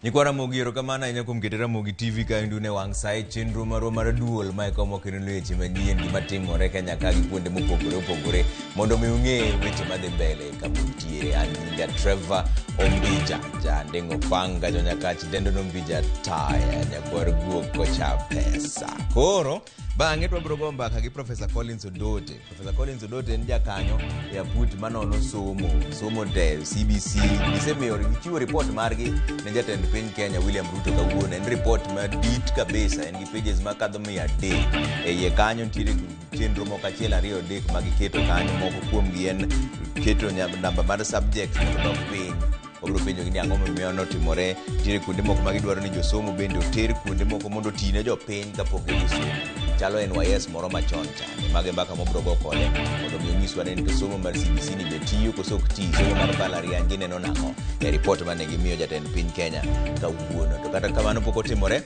Nyikwa Ramogi erokamano ahinya kuom keto Ramogi TV ka indune wang' sai chenro marwa mar duol ma ikomo kendo weche manyien gima timore Kenya ka gi kuonde mopogore opogore mondo mi ung'e weche madhi mbele kama untiere. An Trevor Ombija Jandeng'o Panga Jonyakachi Dendo Nombija Taya Nyakwar Guok Kocha Pesa. Koro bang'e twabiro go mbaka gi Professor Collins Odote. Professor Collins Odote en jakanyo e aput manono somo de CBC. Gisemiyo gichiwo report margi ne jatend piny Kenya William Ruto kawuono. En report madit kabisa, en gi pages makadho 300. Eiye kanyo nitiere chenro moko achiel ariyo adek magiketo kanyo. Moko kuomgi en keto namba mar subjects mondo dok piny. Obro penjo gi ang'o momiyo notimore. Nitiere kuonde moko magidwaro ni josomo bende oter kuonde moko mondo tine jopiny kapok gisomo. Chalo NYS moro machon chande. Mage mbaka mobro go kode mondo mi onyiswa ni to somo mar CBC ni be tiyo koso ok tiyo. Somo mar mbalariany gineno nang'o e report mane gimiyo jatend piny Kenya kawuono. To kata kamano pok otimore,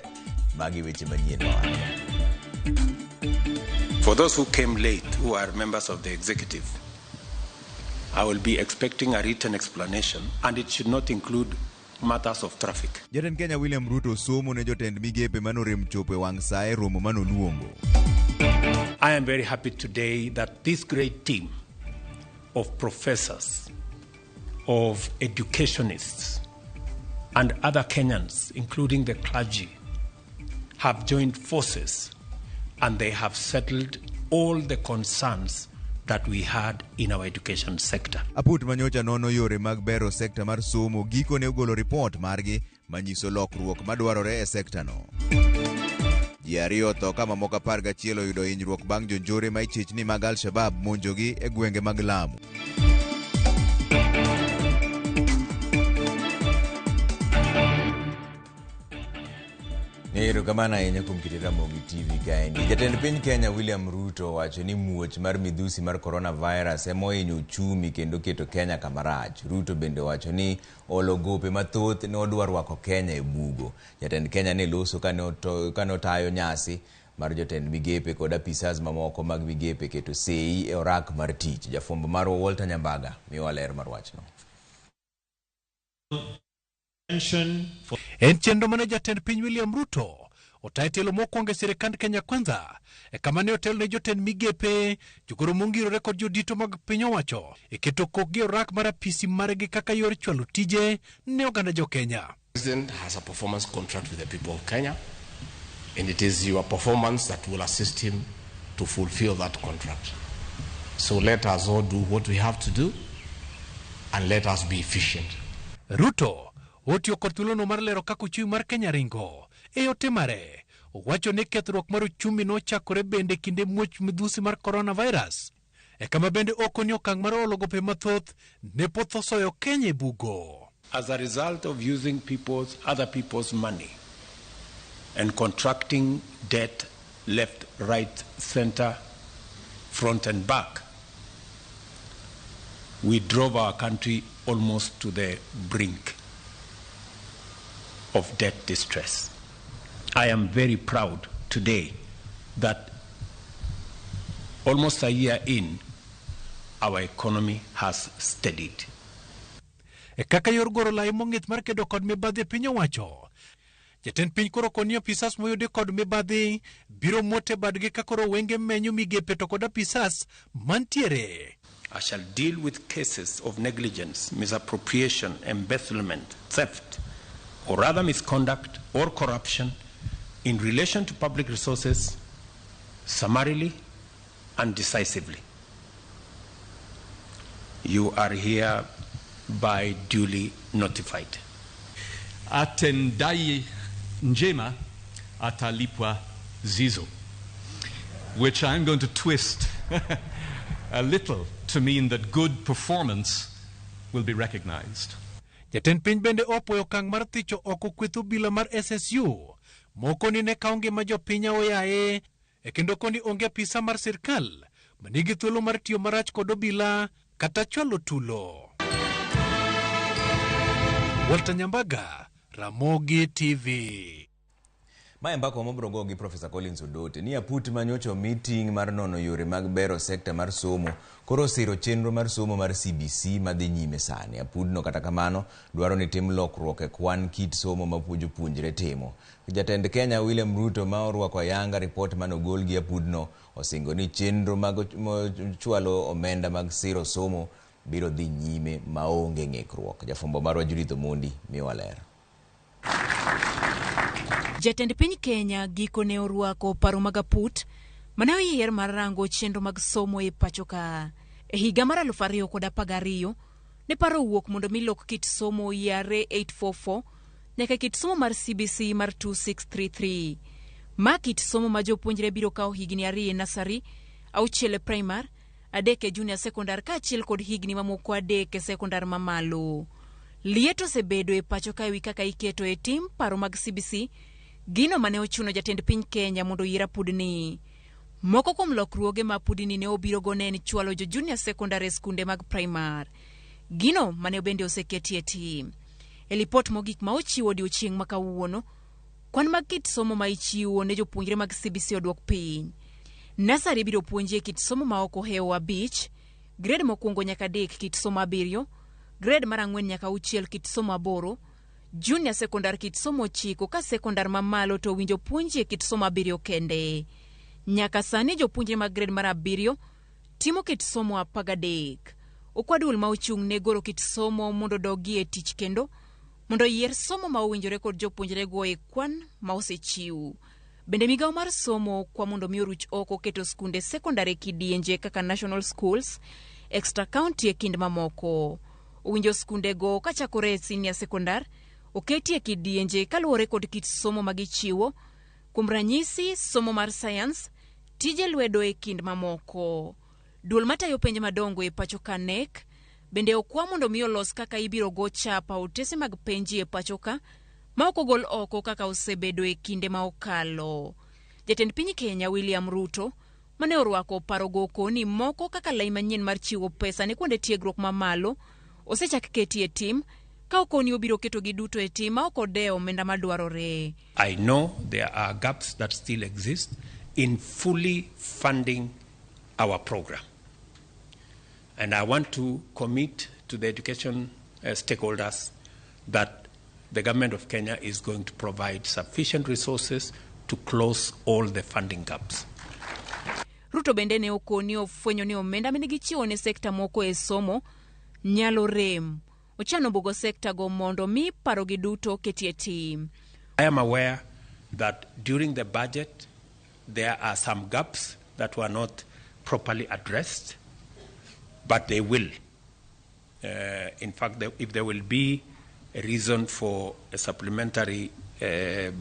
magi weche manyien mawalo. For those who came late, who are members of the executive, I will be expecting a written explanation, and it should not include matters of traffic. Jatend Kenya William Ruto somo ne jotend migepe manorem chopo e wang' sae romo manoluongo. I am very happy today that this great team of professors, of educationists, and other Kenyans, including the clergy, have joined forces and they have settled all the concerns that we had in our education sector. Aput manyocha nono yore mag bero sekta mar somo giko ne ugolo report margi manyiso lokruok madwarore e sekta no. Ji ariyo tho ka mamoko 11 oyudo hinyruok bang' jonjore ma ichich ni mag Al-Shabab monjogi e gwenge mag Lamu. Erokamano ahinya kuom keto Ramogi TV kaendi. Jatend piny Kenya William Ruto wacho ni muoch mar midhusi mar coronavirus emohinyo uchumi kendo keto Kenya kamarach. Ruto bende wacho ni olo gope mathoth ne odwa rwako Kenya e bugo. Jatend Kenya ne loso kane otayo nyasi mar jotend migepe kod apisas mamoko mag migepe keto sei e orak mar tich. Jafwambo marwa Walter Nyambaga miwa ler mar wachno. En chenro mane jatend piny William Ruto otayo telo mokwongo e sirikand Kenya Kwanza e kama ne otel ne jotend migepe jogoro mongirore kod jodito mag piny owacho e keto kokgi orak mar apisi margi kaka yor chwalo tije ne oganda jo Kenya. The president has a performance contract with the people of Kenya, and it is your performance that will assist him to fulfill that contract. So let us all do what we have to do and let us be efficient. Ruto otiyo kod thuolono mar lero kaka uchumi mar Kenya ringo e yote mare. Owacho ni kethruok mar uchumi nochakore bende kinde muoch midhusi mar coronavirus. E kama bende oko ni okang' mar olo gope mathoth ne poth osoyo Kenya e bugo. As a result of using other people's money and contracting debt left, right, center, front and back, we drove our country almost to the brink of debt distress. I am very proud today that almost a year in, our economy has steadied. E kaka yor goro lai mong'ith mar kedo kod mibadhi e piny owacho, jatend piny koro koni apisas moyudi kod mibadhi biro mote badgi ka koro wenge menyo migepe to kod apisas mantiere. I shall deal with cases of negligence, misappropriation, embezzlement, theft, or other misconduct or corruption in relation to public resources summarily and decisively. You are hereby duly notified. Atendai njema atalipwa zizo, which I'm going to twist a little to mean that good performance will be recognized. Jatend piny bende opoyo okang' mar thicho oko kwetho bila mar SSU moko ni ne kaonge ma jopinya oyae e kendo koni onge apisa mar sirkal manigi thuolo mar tiyo marach kod obila kata chwalo tulo. Walter Nyambaga, Ramogi TV. Mae mbako mobrogo gi Professor Collins Odote ni aput manyocho meeting mar nono yore mag bero sekta mar somo koro siro chenro mar somo mar CBC madhi nyime sani. Apudno kata kamano dwaro ni tim lokruok e kwan kit somo ma puonjre timo. Jatend Kenya William Ruto ma orwako ayanga ripot manogol gi apudno osingo ni chenro mag chwalo omenda mag siro somo biro dhi nyime maonge ng'ikruok. Jafumbo marwa Judith Omondi miwa ler. Jatend piny Kenya gikone orwako paro mag aput mane oyier mar rango chenro mag somo e pacho ka. E higa mar 2012 ne paro wuok mondo milok kit somo yare 844 nyaka kit somo mar CBC mar 2633. Ma kit somo ma jopuonjre biro kawo higni 2 nasari, 6 primar, 3 junior secondary kaachiel kod higni mamoko 3 secondary mamalo. Lieto osebedo e pacho ka ewi kaka iketo e tim paro mag CBC, gino mane ochuno jatend piny Kenya mondo yier apudni. Moko kuom lokruoge ma apudni ne obiro go ne chwalo jo junior secondary skunde mag primar. Gino mane bende oseketi e tim. E lipot mogik ma ochiwo odiochieng' ma kawuono, kwan mag kit somo ma ichiwo ne jopuonjre mag CBC odwok piny. Nasari biro puonjie kit somo ma ok ohewo 5, grade mokwongo nyaka 3 kit somo 7, grade mar 4 nyaka 6 kit somo 8, junior secondary kit somo 9 ka secondary mamalo to winjo puonjie kit somo 7 kende. Nyaka sani jopuonjre mag grade mar 7 timo kit somo 13. Okwadul ma ochung' ne goro kit somo mondo dogi e tich kendo mondo yier somo ma owinjore kod jopuonjre go e kwan ma osechiw. Bende migawo mar somo kwa mondo mi oruch oko keto skunde secondary kidienje kaka national schools, extra county e kind mamoko. Owinjo skunde go kachakore senior secondary oketi e kidienje kaluwore kod kit somo magichiwo, kuom ranyisi somo mar science, tije lwedo e kind mamoko. Duol matayo penje madongo e pacho ka NEC bende okwa mondo mi olos kaka ibiro go chapa otese mag penji e pacho ka ma ok ogol oko kaka osebedo e kinde ma okalo. Jatend piny Kenya William Ruto mane orwako paro goko ni moko kaka lai manyien mar chiwo pesa ne kuonde tiegruok mamalo osechak keti e tim ka okoni obiro keto gi duto e tim ma ok odewo omenda madwarore. I know there are gaps that still exist in fully funding our program. And I want to commit to the education stakeholders that the government of Kenya is going to provide sufficient resources to close all the funding gaps. Ruto bende ne okoni ofwenyo ni omenda mane gichiwo ne sekta moko e somo nyalo rem. Ochano bogo sekta go mondo mi paro gi duto keti e tim. I am aware that during the budget there are some gaps that were not properly addressed, but they will. In fact, if there will be a reason for a supplementary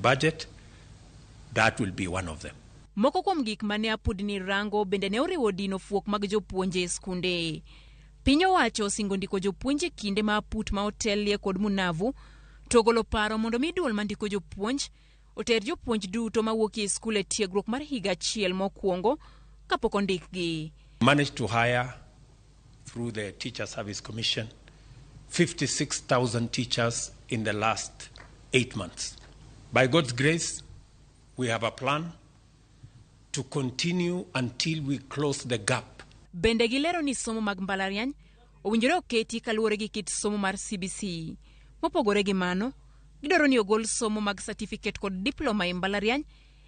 budget, that will be one of them. Moko kuom gik mane apudni rango bende ne oriwo dino fuok mag jopuonje e skunde. Piny owacho osingo ndiko jopuonje kinde ma aput ma otelie kod munavu to golo paro mondo mi duol mandiko jopuonj oter jopuonj duto ma wuok e skul e tiegruok mar higa 1 mokwongo kapok ondikgi. Managed to hire through the Teacher Service Commission 56,000 teachers in the last 8 months. By God's grace, we have a plan to continue until we close the gap. Bende gilero ni somo mag mbalariany owinjore oketi kaluwore gi kit somo mar CBC. Mopogore gi mano, gidwaro ni ogol somo mag certificate kod diploma e mbalariany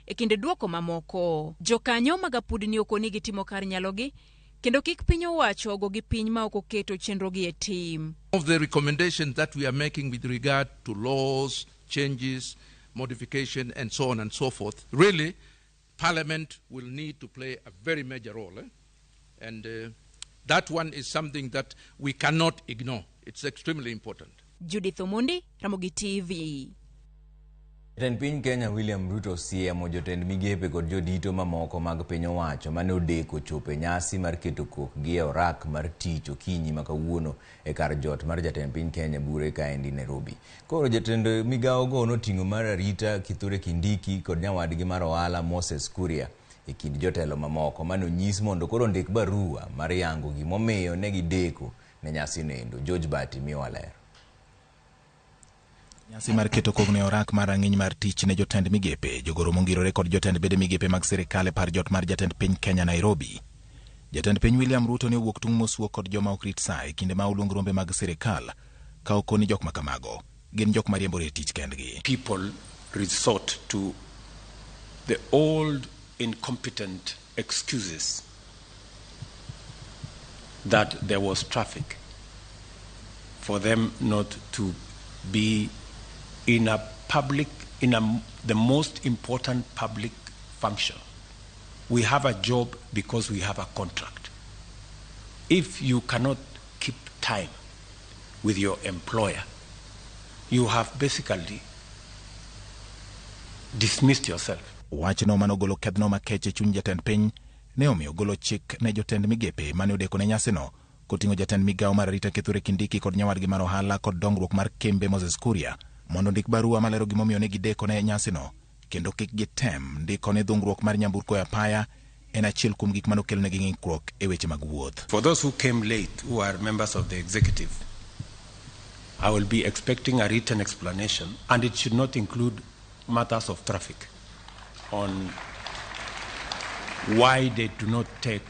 e kinde duoko mamoko. Jokanyo mag apudni okoni gitimo kar nyalogi kendo kik piny owacho ogo gi piny ma ok oketo chenro gi e tim. Of the recommendations that we are making with regard to laws, changes, modification and so on and so forth, really Parliament will need to play a very major role. And that one is something that we cannot ignore. It's extremely important. Judith Omondi, Ramogi TV. Jatend piny Kenya William Ruto siemo jotend migepe kod jodito mamoko mag piny owacho mane odeko chopo nyasi mar keto kokgi e orak mar tich okinyi ma kawuono e kar jot mar jatend piny Kenya bure kaendi Nairobi. Koro jatend migawo go noting'o mar arita Kithure Kindiki kod nyawadgi mar ohala Moses Kuria e kind jotelo mamoko mane onyis mondo koro ndik barua mar yango gimomiyo ne gideko ne nyasi nendo. George Bati miwa ler. Nyasi mar keto kogno orak mar rang'iny mar tich ne jotend migepe, jogoro mongirore kod jotend bede migepe mag sirikal e par jot mar jatend piny Kenya Nairobi. Jatend piny William Ruto ne owuok tung' mosuo kod joma ok rit sa e kinde ma oluong rombe mag sirikal ka okoni jok ma kamago gin jok mariembore tich kendgi. People resort to the old incompetent excuses that there was traffic for them not to be in a public, the most important public function. We have a job because we have a contract. If you cannot keep time with your employer, you have basically dismissed yourself. Wachno manogolo kedhno makech e chuny jatend piny ne omiyo golo chik ne jotend migepe mane odeko ne nyasino koting'o jatend migawo mar arita Kithure Kindiki kod nyawadgi mar ohala kod dongruok mar kembe Moses Kuria mondo ndik barua malero gimomiyo ne gideko ne nyasino kendo kik gitem ndiko ne dhungruok mar nyamburko e apaya en achiel kuom gik manokelnegi ng'ikruok e weche mag wuoth. For those who came late, who are members of the executive, I will be expecting a written explanation, and it should not include matters of traffic on why they do not take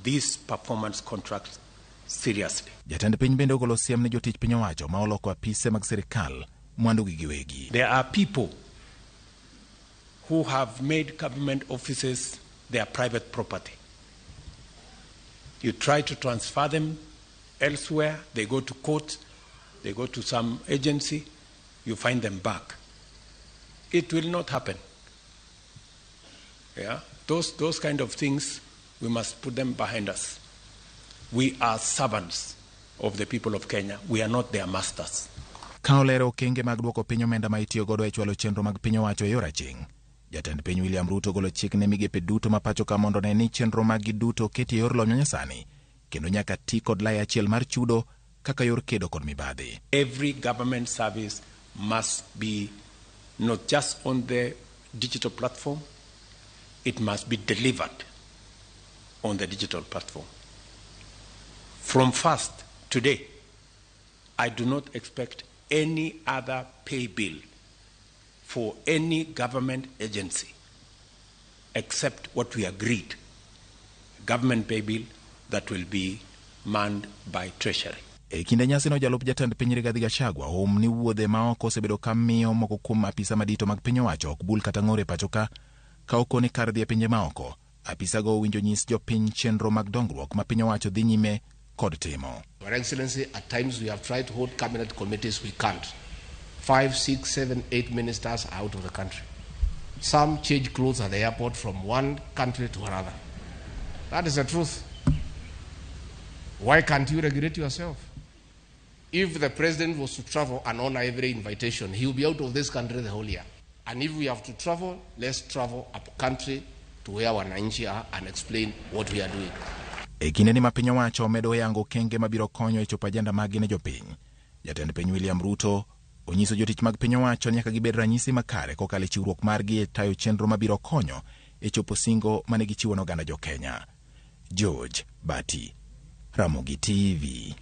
these performance contracts seriously. Jatend piny bende ogolo siem ne jotich piny owacho ma oloko apise mag sirikal mwandu gi giwegi. There are people who have made government offices their private property. You try to transfer them elsewhere, they go to court, they go to some agency, you find them back. It will not happen. Yeah? Those kind of things, we must put them behind us. We are servants of the people of Kenya. We are not their masters. Ka olero okenge mag duoko piny omenda ma itiyo godo e chwalo chenro mag piny owacho e yor aching, jatend piny William Ruto golo chik ne migepe duto ma pacho ka mondo ne ni chenro mag duto oketi e yor lony manyasani kendo nyaka ti kod lai achiel mar chudo kaka yor kedo kod mibadhi. Every government service must be not just on the digital platform, it must be delivered on the digital platform. From first today, I do not expect any other pay bill for any government agency except what we agreed, government pay bill that will be manned by Treasury. E kinde nyasino jalup jatend piny Rigathi Gachagua ni wuodhe ma oko osebedo ka miyo moko kuom apisa madito mag piny owacho ok bul kata ng'ore pacho ka okoni kar dhi e pinje ma oko. Apisago owinjo nyis jopiny chenro mag dongruok ma piny owacho dhi nyime kod timo. Your Excellency, at times we have tried to hold cabinet committees, we can't. 5, 6, 7, 8 ministers are out of the country. Some change clothes at the airport from one country to another. That is the truth. Why can't you regulate yourself? If the president was to travel and honor every invitation, he will be out of this country the whole year. And if we have to travel, let's travel up country to where wananchi are and explain what we are doing. E kinde ni ma piny owacho omedo yango kenge mabiro konyo e chopo ajenda mag ne jopiny, jatend piny William Ruto onyiso jotich mag piny owacho nyaka gibed ranyisi makare kokalo e chiwruok margi e tayo chenro mabiro konyo e chopo singo mane gichiwo ne oganda jo Kenya. George Bati, Ramogi TV.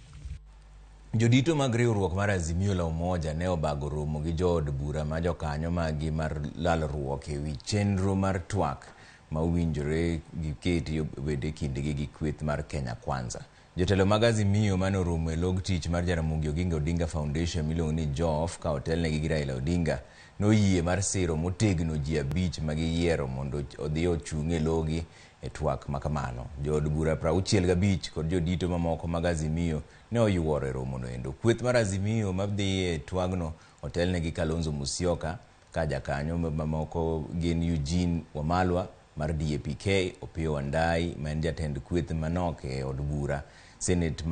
Jodito mag riwruok mar Azimio la Umoja ne obago romo gi jood bura ma jokanyo magi mar lalruok e wi chenro mar twak ma owinjore giketi obede kindgi gi kweth mar Kenya Kwanza. Jotelo mag Azimio mane oromo e log tich mar Jaramogi Oginga Odinga Foundation miluongo ni JOF ka otelnegi gi Raila Odinga noyie mar siro motegno ji 5 ma giyiero mondo odhi ochung' e logi e twak makamano. Jood bura 65 kod jodito mamoko mag Azimio ne oyuoro e romo no endo. Kweth mar Azimio mabdhi e twagno otelnegi Kalonzo Musyoka, ka jakanyo mamoko gin Eugene Wamalwa mar DAPK, Opiyo Wandayi ma en jatend kweth manok e od bura, Senator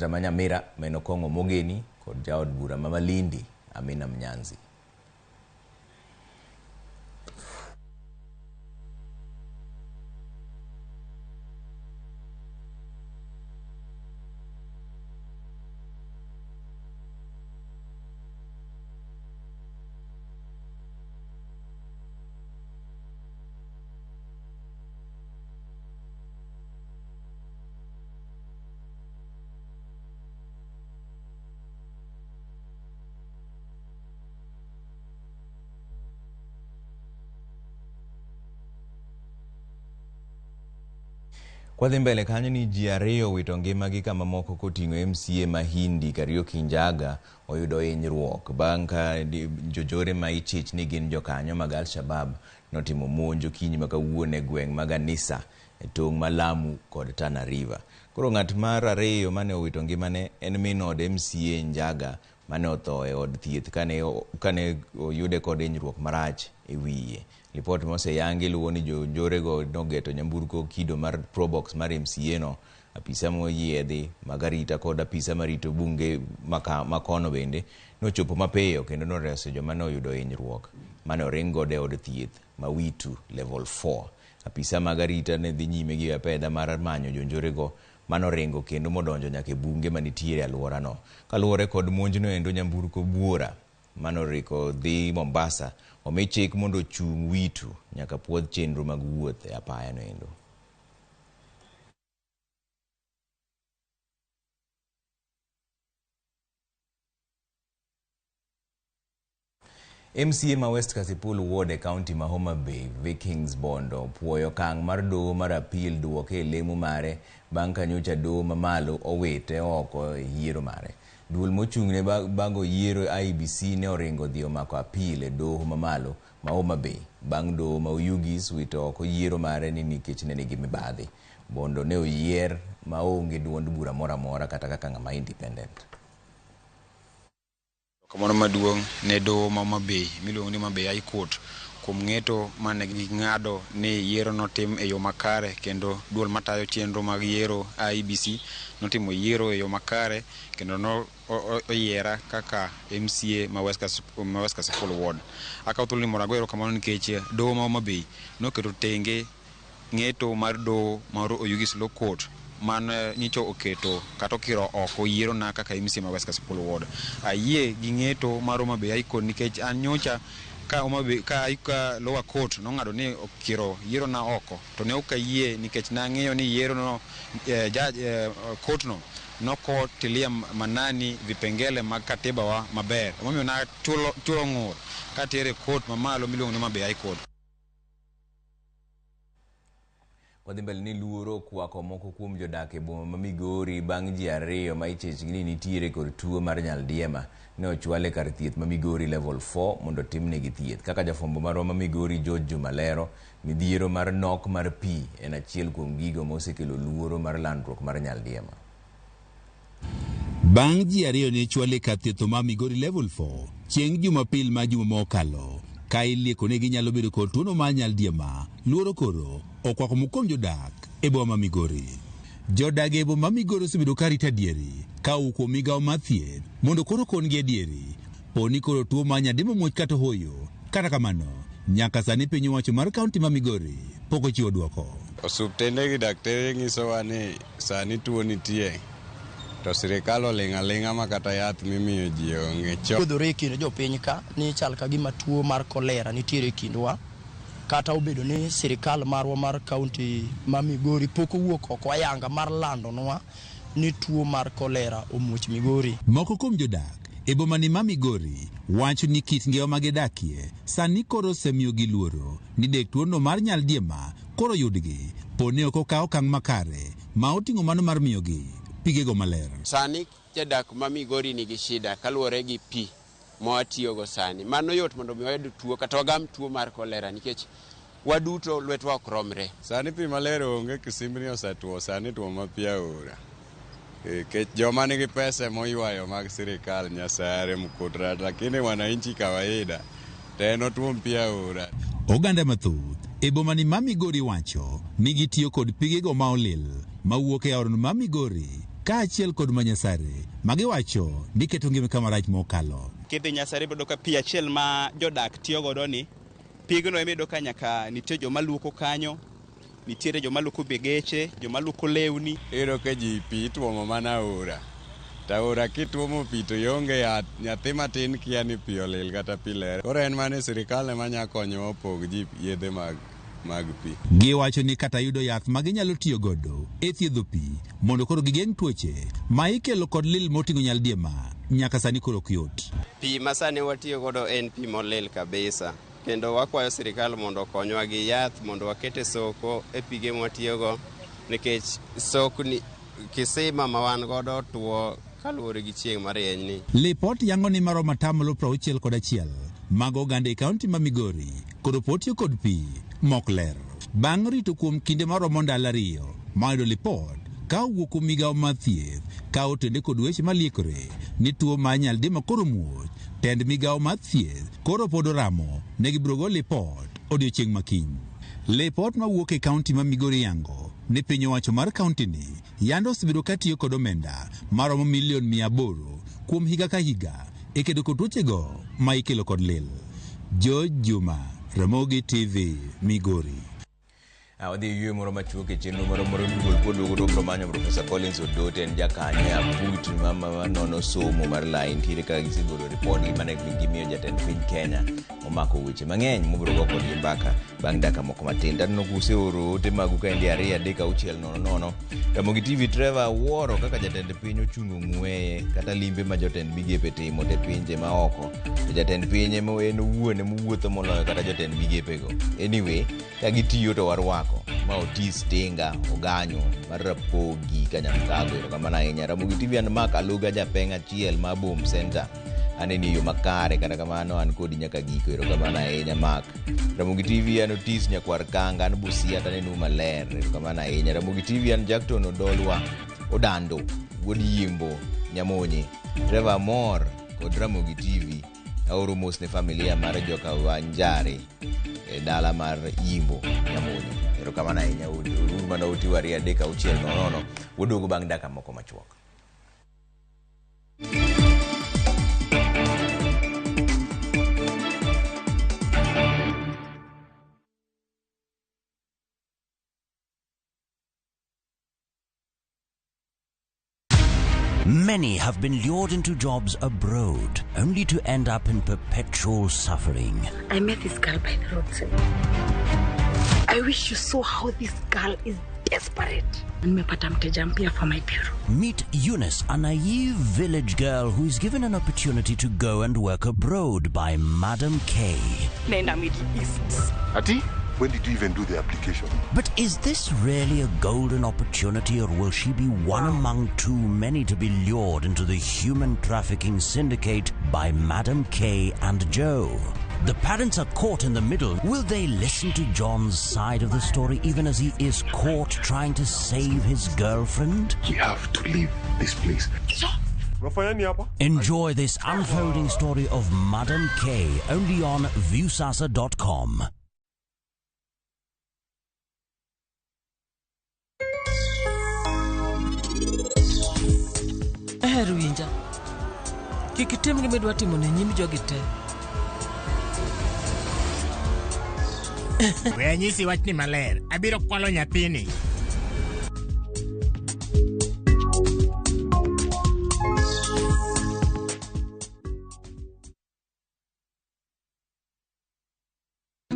ma Nyamira Menokong'o Mogeni kod jaod bura ma Malindi Amina Mnyanzi. Kwa dhi mbele kanyo ni ji ariyo wito ngimagi kama moko koting'o MCA Mahindi Kariuki Njaga oyudo hinyruok bang' ka jojore ma ichich ni gin jokanyo mag Al-Shabab notimo monj okinyi ma kawuono e gweng' mag Anisa e tong' ma Lamu kod Tana River. Koro ng'at mar ariyo mane owito ngimane en min od MCA Njaga mane otho e od thieth kane oyude kod hinyruok marach e wiye. Report moseyangi luwo ni jojorego nogeto nyamburko kido mar Probox mar MCA no, apisa moyiedhi mag arita kod apisa marito bunge makono bende nochopo mapiyo kendo noreso joma noyudo hinyruok mane oring godo e od thieth Mawitu level 4. Apisa mag arita ne dhi nyime gi apedha mar manyo jonjorego manoringo kendo modonjo nyaka e bunge manitiere alworano. Kaluwore kod monjno endo nyamburko buora manoriko dhi Mombasa omi chik mondo chung' Witu nyaka puodh chenro mag wuoth e apaya no endo. MCA ma West Kasipul Ward e County ma Homa Bay, Vikings Bondo, puoyo kang' mar doho mar apil duoke e lemo mare bang' ka nyocha doho mamalo owite oko e yiero mare. Duol mochung'ne bago yiero IBC ne oringo dhi omako apil e doho mamalo ma Homa Bay bang' doho ma Oyugis wito oko yiero mare ni nikech ne nigi mibadhi. Bondo ne oyier maonge duond bura mora mora kata kaka ng'ama independent. Kamano maduong' ne doho ma Homa Bay miluongo ni Homa Bay High Court kuom ng'eto mane ging'ado ni yiero notim e yo makare kendo duol matayo chenro mag yiero IBC notimo yiero e yo makare kendo no oyiera kaka MCA ma West Kasipul Ward. Akawo thuolo ni mondo ago erokamano nikech doho ma Homa Bay noketo tenge ng'eto mar doho mar Oyugis Law Court man nyicho oketo kata okiro oko yiero na kaka MCA ma West Kasipul Ward. Ayie gi ng'eto mar Homa Bay High Court nikech an nyocha ka Homa Bay ka lower court nong'ado ni okiro yiero na oko to ne ok ayie nikech nang'eyo ni yiero no court no nokotilia manani vipengele mag katiba wa maber. Omiyo na tulo ng'ur katere court mamalo miluongo ni Homa Bay High Court. Wadhi mbele ni luoro kwako moko kuom jodak e boma ma Migori bang' ji ariyo ma ichich ni nitiere kod tuo mar nyaldiema ne ochwale kar thieth ma Migori level 4 mondo timnegi thieth. Kaka jafwambo marwa ma Migori George Jumalero, midhiero mar nok mar pi en achiel kuom gigo mosekelo luoro mar landruok mar nyaldiema. Bang' ji ariyo ne chwale kar thieth ma Migori level 4 chieng' Jumapil ma juma mokalo ka ilieko ne ginyalo bedo kod tuono mar nyaldiema. Luoro koro okwako mokuom jodak e boma ma Migori. Jodak e boma ma Migori osebedo ka rito adieri ka kuom migawo mar thieth mondo koro kongi adieri poni koro tuo mar nyaldiema muoch kata hoyo. Kata kamano nyaka sani piny owacho mar kaunti ma Migori pok ochiwo dwoko. Osuptende gi daktari nyisowa ni sani tuo nitie to sirikal oling' aling'a ma kata yath mimiyo ji onge. Chodhore e kind jopiny ka ni chal ka gima tuo mar kolera nitiere e kindwa, kata obedo ni sirikal marwa mar kaunti ma Migori pok owuok oko ayanga mar landonwa ni tuo mar kolera omuoch Migori. Moko kuom jodak e boma ni ma Migori wacho ni kit ngima ma gidakie sani koro osemiyo gi luoro ni dek tuono mar nyaldiema koro yudgi poni ok okaw okang' makare ma oting'o mano mar miyogi pigego maler. Sani jodak ma Migori nigi shida kaluwore gi pi mawatiyogo sani. Mano yot mondo mi wayud tuo kata wagam tuo mar kolera nikech waduto lwetwa ok romre. Sani pi maler onge, Kisimbni osetuo, sani tuo ma pi aora. Kech joma nigi pesa moywayo mag sirikal Nyasare Mkudrat, lakini wananchi kawaida teno tuo pi aora. Oganda mathoth e boma ni ma Migori wacho ni gitiyo kod pigego ma olil mawuok e aorno ma Migori ka achiel kod Manyasare magiwacho ni keto ngima kama rach mokalo. Kidhi Nyasare bedo ka pi achiel ma jodak tiyo godo ni pigno emedo ka nyaka nitie joma luoko kanyo, nitiere joma luoko begeche, joma luoko lewni. Ero ka ji pi tuomo mana aora. Taora kituomo pi to yonge yath, nyathi matin kia ni pi olil kata pi ler. Koro en mane sirikal ema nya konyo opog ji yedhe mag pi. Giwacho ni kata yudo yath ma ginyalo tiyo godo e thiedho pi mondo koro gigeng' tuoche ma ikelo kod lil moting'o nyaldiema nyaka sani koro ok yot. Pi ma sani watiyo godo en pi molil kabisa. Kendo wakwayo sirikal mondo okonywa gi yath mondo wakete soko e pige mwatiyogo nikech sokni kisima ma wan godo tuo kaluwore gi chieng' marieny ni. Lipot yango ni maromo 61% mag oganda e kaunti ma Migori kod potio kod pi mok ler. Bang' rito kuom kinde maromo ndalo 2 mayudo lipot ka owuok kuom migawo mar thieth ka otende kod weche maliekore ni tuo ma nyaldiema koro muoch, tend migawo mar thieth koro pod oramo ne gibiro go lipot odiochieng' makiny. Lipot mawuok e kaunti ma Migori yango ni piny owacho mar kaunti ni yando osebiro katiyo kod omenda maromo milion 800 kuom higa ka higa e kedo kod tuochego ma ikelo kod lil. George Juma, Ramogi TV, Migori. Wadhi yue moro machuok e chenro moro duol pod ugo to manyo Professor Collins Odote en jakanye aput mama nono somo mar line tire ka gisigolo ripodi mane gimiyo jatend piny Kenya omako weche mang'eny mobiro go kod mbaka bang' daka moko matin. Tano kuse oro ote magu ka ndi 2-6-00. Ramogi TV Trevor wuoro kaka jatend piny ochungo ng'weye kata limbe ma jotend migepe timo te pinje ma oko. Jatend piny ema en wuone mowuotho moloyo kata jotend migepe go. Anyway, ka gitiyo to warwako ma Otis Tinga Oganyo mar Ramogi Kanyamkago kamana ahinya. Ramogi TV an Mark Aluga japeng achiel ma Boom Center aneni yo makare kata kamano an kodi nyaka giko kamana ahinya Mark. Ramogi TV an Otis Nyakwar Kanga an Busia tanenu maler kamana ahinya. Ramogi TV an Jackton Odolwa Odando Wuod Yimbo Nyamonye Trevor Mor kod Ramogi TV aoro mos ne familia mar joka Wanjare e dala mar Yimbo Nyamonye. Kamana ahinya uru mana utiwari 3-6-00 wodogo bang' daka moko machuok. Many have been lured into jobs abroad, only to end up in perpetual suffering. I met this girl by the roadside. I wish you saw how this girl is desperate. Nimepata mteja mpya for my bureau. Meet Eunice, a naive village girl who is given an opportunity to go and work abroad by Madam K. Nenda Middle East. Ati? When did you even do the application? But is this really a golden opportunity, or will she be one among too many to be lured into the human trafficking syndicate by Madam K and Joe? The parents are caught in the middle. Will they listen to John's side of the story even as he is caught trying to save his girlfriend? We have to leave this place. Enjoy this unfolding story of Madam K only on viewsasa.com. Winja kikitim gima idwa timo ne nyim jogi te. Wenyisi wachni maler, abiro kwalo nyathini.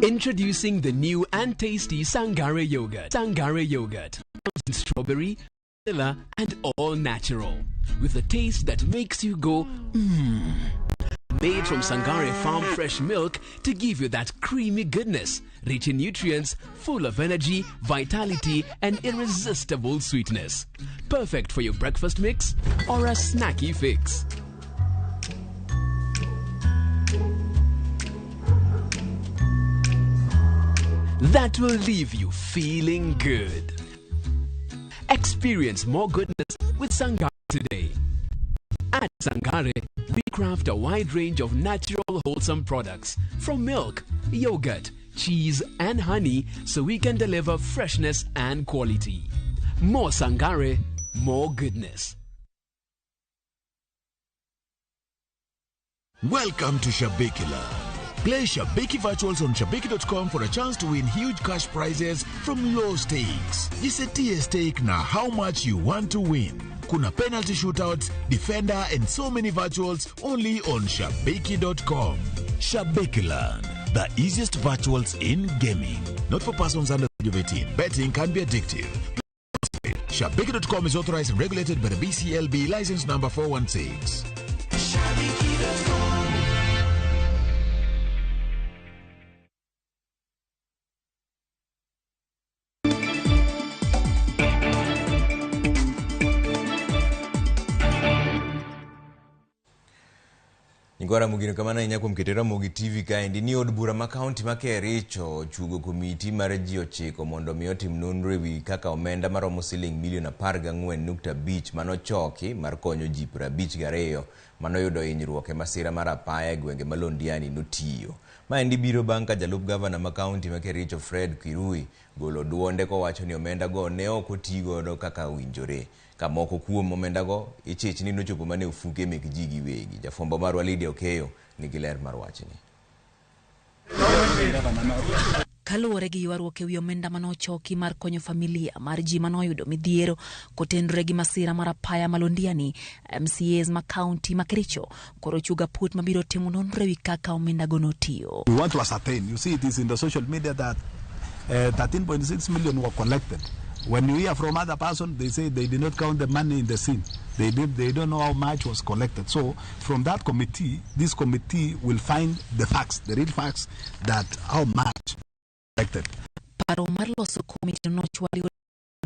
Introducing the new and tasty Sangare yogurt. Sangare yogurt comes in strawberry, vanilla, and all natural, with a taste that makes you go mmm. Made from Sangare Farm fresh milk to give you that creamy goodness, rich in nutrients, full of energy, vitality, and irresistible sweetness. Perfect for your breakfast mix or a snacky fix. That will leave you feeling good. Experience more goodness with Sangare today. At Sangare, we craft a wide range of natural, wholesome products from milk, yogurt, cheese, and honey so we can deliver freshness and quality. More Sangare, more goodness. Welcome to Shabekiland. Play Shabeki Virtuals on Shabeki.com for a chance to win huge cash prizes from low stakes. Jisetie stake na how much you want to win. Kuna penalty shootouts, defender, and so many virtuals only on Shabeki.com. Shabekiland, the easiest virtuals in gaming. Not for persons under the age of 18. Betting can be addictive. Shabeki.com is authorized and regulated by the BCLB license number 416. Shabeki.com. Nyingora mugino kamana inya kuom ketera Ramogi TV kaendi ni od bura ma kaunti ma Kericho chugo komiti mar ji 9 mondo mi otim nonro ewi kaka omenda maromo siling milion 14.5 manochoki mar konyo ji 52 manoyudo hinyruok e masira mar apaya e gwenge ma Londiani notiyo. Maendi biro bang' ka jalup gavana ma kaunti ma Kericho Fred Kirui golo duonde kowacho ni omenda go ne ok otigo kaka winjore. Kamoko kuom omenda go ichich ni nochopo mane ufuke mek ji giwegi. Jafombo marwa Lydia Okeyo nigi ler mar wachni. Kaluwore gi ywaruok ewi omenda manochoki mar konyo familia mar ji manoyudo midhiero kotenore gi masira mar apaya ma Londiani, MCAs ma kaunti ma Kericho koro chuga put mabiro timo nonro ewi kaka omenda go notiyo. We want to ascertain. You see, it is in the social media that 13.6 million were collected. When you hear from other person, they say they did not count the money in the scene. They don't know how much was collected. So from that committee, this committee will find the facts, the real facts, that how much collected. Paro mar loso komiti nochwali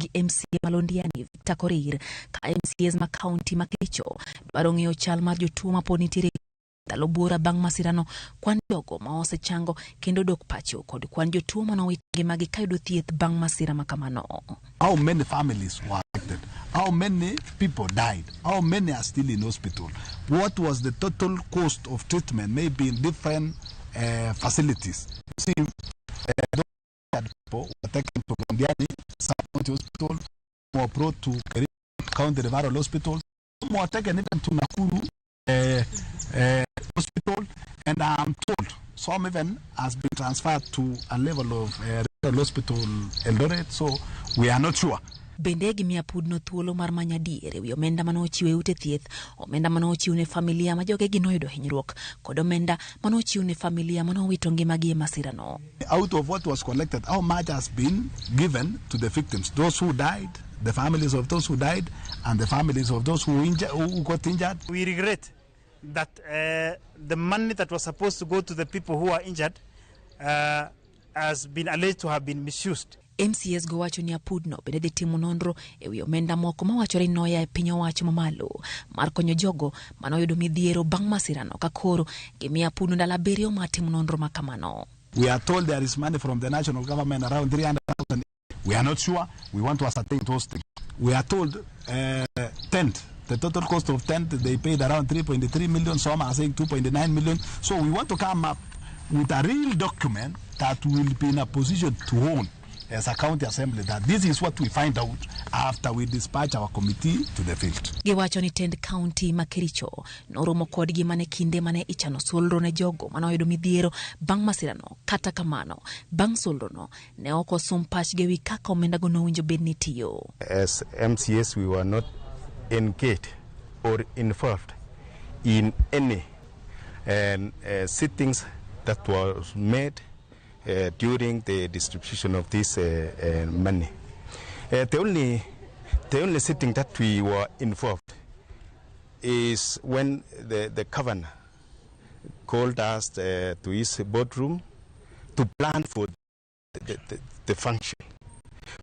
gi MCA Malondiani Victor Korir ka MCAs ma county ma Kericho dwaro ng'eyo chal mar jotuo ma pod nitiere ndalo bura bang' masirano, kwan jogo ma osechango kendo dok pacho kod kwan jotuo manowito ngimagi ka yudo thieth bang' masira ma kamano. How many families were affected? How many people died? How many are still in hospital? What was the total cost of treatment, maybe in different facilities? You see, those people were taken to Londiani County Hospital, were brought to County Referral Hospital, some were taken even to Nakuru Hospital, and I'm told some even has been transferred to a level of Referral Hospital Eldoret, so we are not sure. Bende gimia pudno thuolo mar manyadiere wi omenda manochiwe ute thieth, omenda manochiw ne familia ma joge ginoyudo hinyruok, kod omenda manochiw ne familia manowito ngimagi e masirano. Out of what was collected, how much has been given to the victims, those who died, the families of those who died, and the families of those who got injured? We regret that the money that was supposed to go to the people who are injured has been alleged to have been misused. MCS go wacho ni apudno bende dhi timo nonro ewi omenda moko mawachore noya e piny owacho mamalo mar konyo jogo manoyudo midhiero bang' masirano ka koro gimiya apudno ndalo 7 mar timo nonro makamano. We are told there is money from the national government around 300,000. We are not sure. We want to ascertain those things. We are told tent. The total cost of tent, they paid around 3.3 million. Some are saying 2.9 million. So we want to come up with a real document that will be in a position to own as a county assembly that this is what we find out after we dispatch our committee to the field. Giwacho ni tend county ma Kericho noromo kodgi mane kinde mane ichano solro ne jogo manoyudo midhiero bang' masirano, kata kamano bang' solrono ne ok osom pach gewi kaka omenda go nowinjo bed ni tiyo. As MCS, we were not engaged or involved in any sittings that was made during the distribution of this money. The only sitting that we were involved is when the governor called us to his boardroom to plan for the function.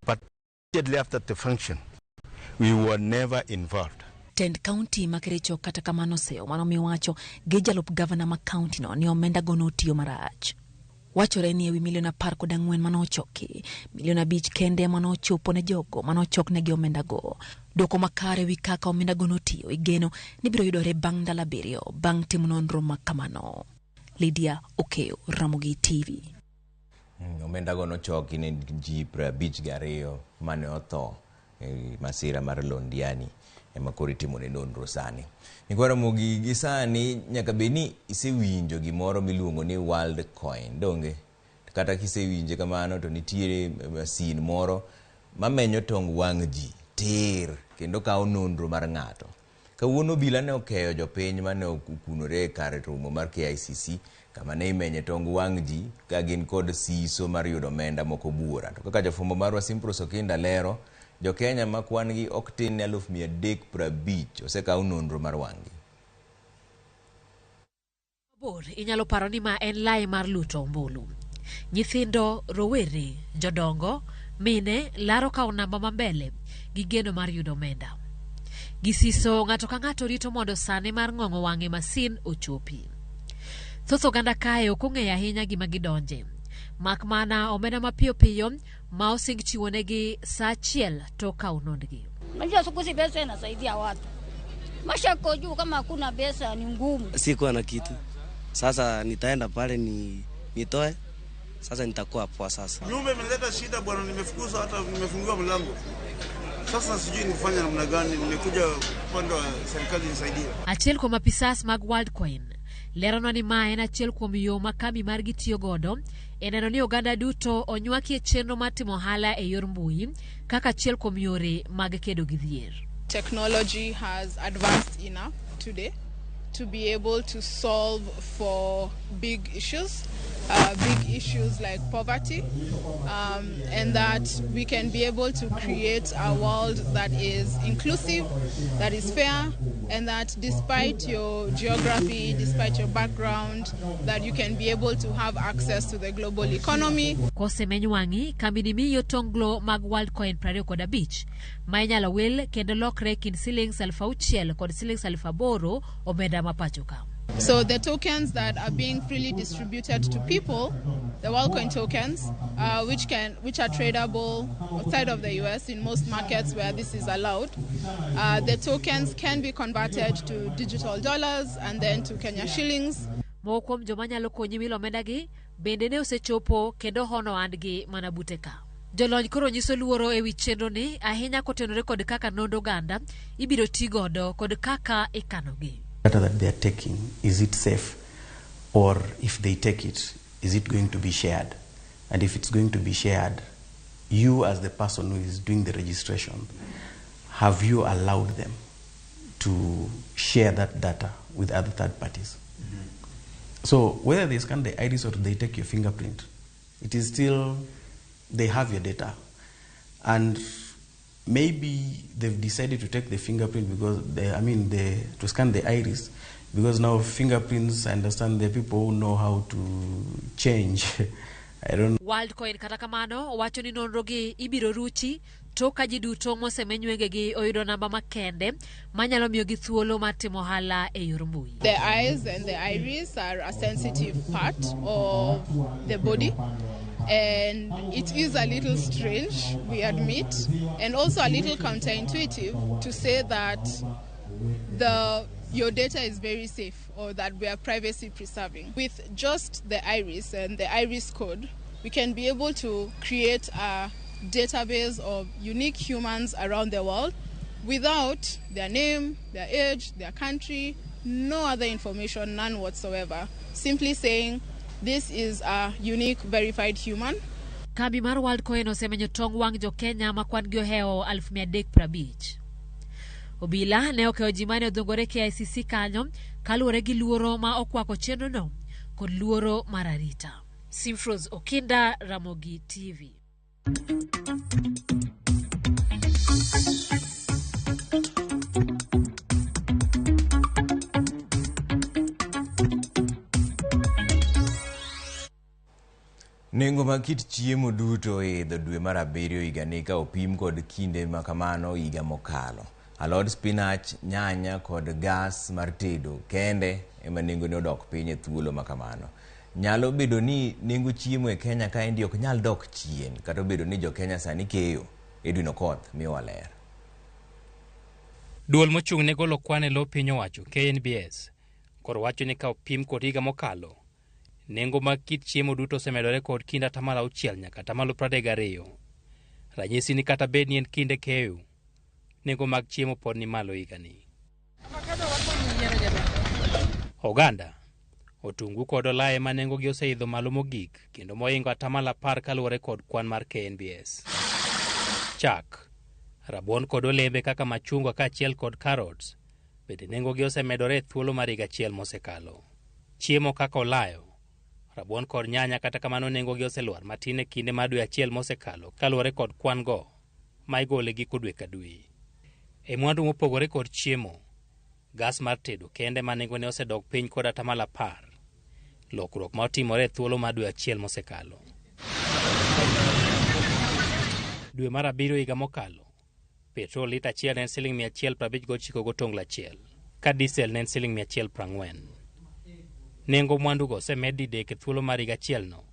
But immediately after the function, we were never involved. Tend county ma Kericho kata kamano seo manomiwacho gi jalup gavana ma county no ni omenda go notiyo marach. Wachore ni ewi milion 14 manochoki, milion 5 kende manochopo ne jogo manochok ne gi omenda go. Doko makare wi kaka omenda go notiyo igeno ni biro yudore bang' ndalo 7 bang' timo nonro makamano. Lydia Okeyo, Ramogi TV. Omenda go nochoki ne ji 52 mane otho e masira mar Londiani ema koro itimo ne nonro sani. Nyingora Ramogi gi sani nyaka beni isewinjo gimoro miluongo ni World Coin, donge? Kata kisewinje kamano to nitiere masin moro mamenyo tong wang' ji tir kendo kawo nonro mar ng'ato. Kawuono obila ne okeyo jopiny mane okunore kar romo mar KICC kama ne imenye tong wang' ji ka gin kod siso mar yudo omenda moko buora. To kaka jafombo marwa Simpros Okinda lero, jo Kenya ma kwan gi ok tin 350 osekawo nonro mar wang'gi. Bor inyalo paro ni ma en lai mar luto ombulu. Nyithindo, rowere, jodongo, mine laro kawo namba mambele gi geno mar yudo omenda. Gisiso ng'ato ka ng'ato rito mondo sane mar ng'ong'o wang'e masin ochopi. Thoth oganda kae ok ong'eyo ahinya gima gidonje. Mak mana omenda mapiyo piyo ma osing chiwonegi saa achiel tok kaunondgi. Unajua siku hizi pesa inasaidia watu. Maisha yako juu, kama hakuna pesa ni ngumu. Sikuwa na kitu. Sasa nitaenda pale nitoe. Sasa nitakuwa poa sasa. Nyumba imeleta shida bwana, nimefukuzwa, hata nimefungiwa mlango. Sasa sijui nifanye namna gani, nimekuja upande wa serikali nisaidie. Achiel kuom apisas mag Worldcoin leronwa ni ma en achiel kuom yo ma kambi margi tiyo godo e neno ni oganda duto onywaki e chenro mar timo ohala e yor mbui kaka achiel kuom yore mag kedo gi dhier. Technology has advanced enough today to be able to solve for big issues like poverty, and that we can be able to create a world that is inclusive, that is fair, and that despite your geography, despite your background, that you can be able to have access to the global economy. Kose menywangi kambi ni miyo tonglo mag Worldcoin 25 ma inyalo wil kendo lokre kind shillings 6,000 kod shillings 8,000 omenda mapachoka. So the tokens that are being freely distributed to people, the Worldcoin tokens, which are tradable outside of the US in most markets where this is allowed, the tokens can be converted to digital dollars and then to Kenya shillings. Mokom joma nyalo konyi milo omendagi bende ne osechopo kendo hono andgi mana buteka. Jolony koro nyiso luoro e wi chenro ni ahinya kotenore kod kaka nondo oganda ibiro ti godo kod kaka ikanogi. Data that they are taking, is it safe? Or if they take it, is it going to be shared? And if it's going to be shared, you as the person who is doing the registration, have you allowed them to share that data with other third parties? So whether they scan the iris or they take your fingerprint, it is still, they have your data. And maybe they've decided to take the fingerprint because to scan the iris, because now fingerprints, I understand there are people who know how to change. I don't know. Worldcoin kata kamano wacho ni nonrogi ibiro ruchi to ka ji duto mosemenywegegi oyudo namba makende manyalo miyo gi thuolo mar timo ohala e yor mbui. The eyes and the iris are a sensitive part of the body. And it is a little strange, we admit, and also a little counterintuitive to say that your data is very safe or that we are privacy preserving. With just the iris and the iris code, we can be able to create a database of unique humans around the world without their name, their age, their country, no other information, none whatsoever. Simply saying, this is a unique verified human. Kambi mar Worldcoin osemenyo tong wang jo Kenya makwan gi oheo 350. Obila ne okeo ji mane odhungore KICC kanyo kaluwore gi luoro ma okwako chenro no kod luoro mar arita. Simfroz Okinda, Ramogi TV. Nengo mag kit chiemo duto idho dwe mar 7 higani ka opim kod kinde makamano higa mokalo. Alod spinach, nyanya kod gas mar tedo kende ema nengo ne odok piny e thuolo makamano. Nyalo bedo ni nengo chiemo e Kenya ka endi ok nyal dok chien kata bedo ni jo Kenya sani keyo Edwin Okoth miwa ler. Duol mochung' ne golo kwan e lo piny owacho KNBS koro wacho ni ka opim kod higa mokalo nengo mag kit chiemo duto osemedore kod kinda 6 nyaka 32. Ranyisi ni kata bed ni en kinde keyo, nengo mag chiemo pod ni malo higani. Oganda, otungu kod olaye ma nengo gi oseidho malo mogik kendo moingo 10% kaluwore kod kwan mar KNBS. Chak, rabuon kod olembe kaka machungwa kaachiel kod carrots bende nengo gi osemedore e thuolo mar higa achiel mosekalo. Chiemo kaka olayo, rabuon kod nyanya kata kamano nengo gi oselwar matin e kinde mar dwe achiel mosekalo kaluwore kod kwan go ma igole giko dwe ka dwe. E mwandu mopogore kod chiemo, gas mar tedo kende ma nengo ne osedok piny kod 10%. Lokruok ma otimore e thuolo mar dwe achiel mosekalo. Dwe mar 7 higa mokalo, petrol lita achiel ne en Sh159 gotongla achiel, ka diesel ne en Sh140. Nengo mwandugo osemed didek e thuolo mar higa achielno,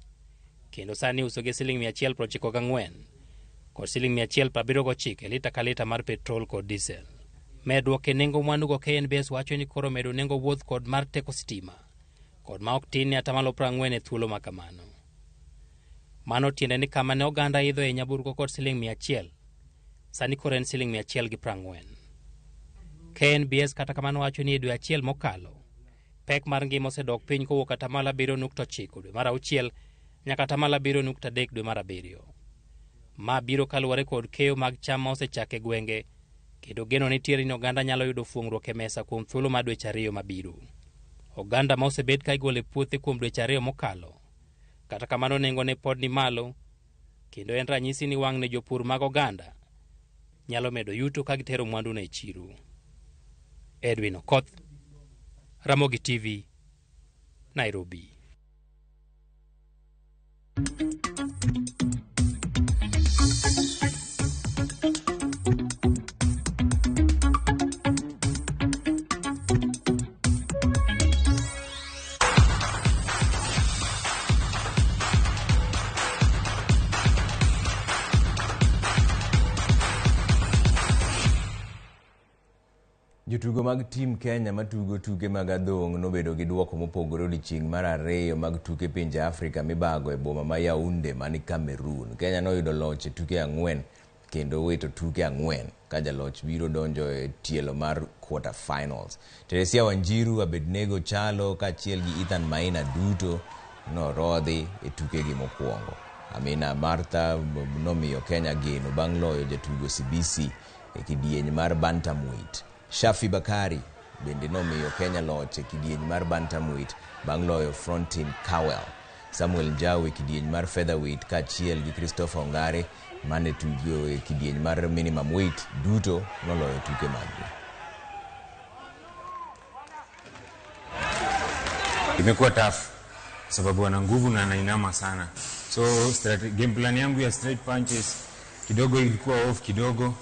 kendo sani iuso gi Sh194 kod Sh179 e lita ka lita mar petrol kod diesel. Medruok e nengo mwandugo, KNBS wacho ni koro medo nengo wuoth kod mar teko sitima kod ma ok tin ni 40% e thuolo ma kamano. Mano tiende ni kama ne oganda idho e nyamburko kod Sh100, sani koro en Sh140. KNBS kata kamano wacho ni e dwe achiel mokalo, pek mar ngima osedok piny kowuok 7.9 dwe mar 6 nyaka 7.3 dwe mar 7. Ma biro kaluwore kod keyo mag cham ma osechak e gwenge, kendo geno nitiere ni oganda nyalo yudo fuong'ruok e mesa kuom thuolo mar dweche 2 mabiro. Oganda ma osebed ka igolo e puothe kuom dweche 2 mokalo, kata kamano nengo ne pod ni malo, kendo en ranyisi ni wang' ne jopur mag oganda nyalo medo yuto ka gitero mwandu ne chiro. Edwin Okoth, Ramogi TV, Nairobi. Jotugo mag tim Kenya matugo tuke mag adhong' nobedo gi duoko mopogore odiechieng' mar 2 mag tuke pinje Afrika mibago e boma ma Yaounde mani Cameroon. Kenya noyudo loch e tuke 4 kendo wito tuke 4 ka jaloch biro donjo e tielo mar quarter finals. Teresia Wanjiru, Abednego Chalo kaachiel gi Ethan Maina duto norodhi e tukegi mokwongo. Amina Martha nomiyo Kenya geno bang' loyo jatugo CBC e kidieny mar bantamweight. Shafi Bakari bende nomiyo Kenya loch e kidieny mar bantamweight bang' loyo Frontin Cowell. Samuel Njau e kidieny mar featherweight kaachiel gi Christopher Ongare mane tugo e kidieny mar minimum weight duto noloyo tuke maggi. Imekuwa tough sababu ana nguvu na anainama sana, so game plan yangu ya straight punches kidogo ilikuwa off kidogo.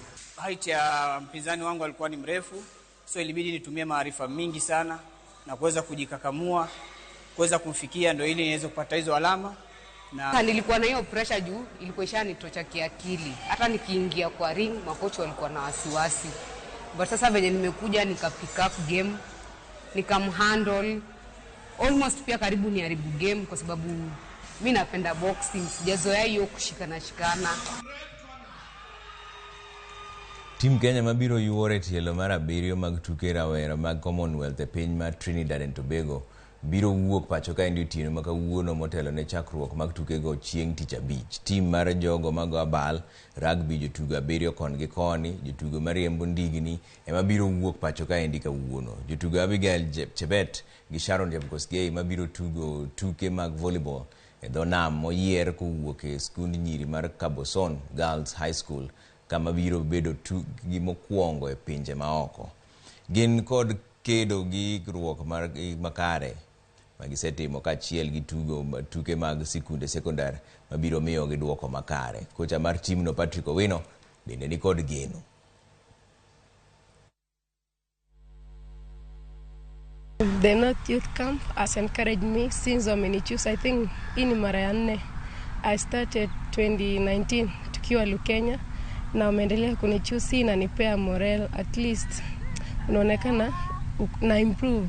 Height ya mpinzani wangu alikuwa ni mrefu, so ilibidi nitumie maarifa mingi sana na kuweza kujikakamua, kuweza kumfikia ndio ili niweze kupata hizo alama. Na nilikuwa na hiyo pressure juu, ilikuwa ishanitocha kiakili. Hata nikiingia kwa ring, makocha walikuwa na wasiwasi. But sasa venye nimekuja nika pick up game, nikamhandle almost pia karibu ni haribu game kwa sababu mimi napenda boxing, sijazoea hiyo kushikana shikana. Tim Kenya mabiro yuore tielo mar 7 mag tuke rawera mag Commonwealth e piny mar Trinidad and Tobago biro wuok pacho ka endi otieno ma kawuono motelo ne chakruok mag tukego chieng' tich abich. Tim mar jogo mag abal, rugby, jotugo 7 kon gi koni, jotugo mariembo ndigni ema biro wuok pacho ka endi kawuono. Jotugo Abigail Chebet gi Sharon Jepkosgei mabiro tugo tuke mag volleyball e dho nam moyier kowuok e skund nyiri mar Caboson Girls High School kama biro bedo tugi mokwongo e pinje maoko. Gin kod kedo gi ruok makare magisetimo kaachiel gi tuke mag sikunde sekondar mabiro miyo gi duoko makare. Kocha mar timno Patrick Owino bende ni kod geno. The North Youth Camp has encouraged me since wamenichoose. I think hii ni mara ya 4. I started 2019 tukiwa Lukenya na wameendelea kunichoose na nipea morale, at least unaonekana na improve.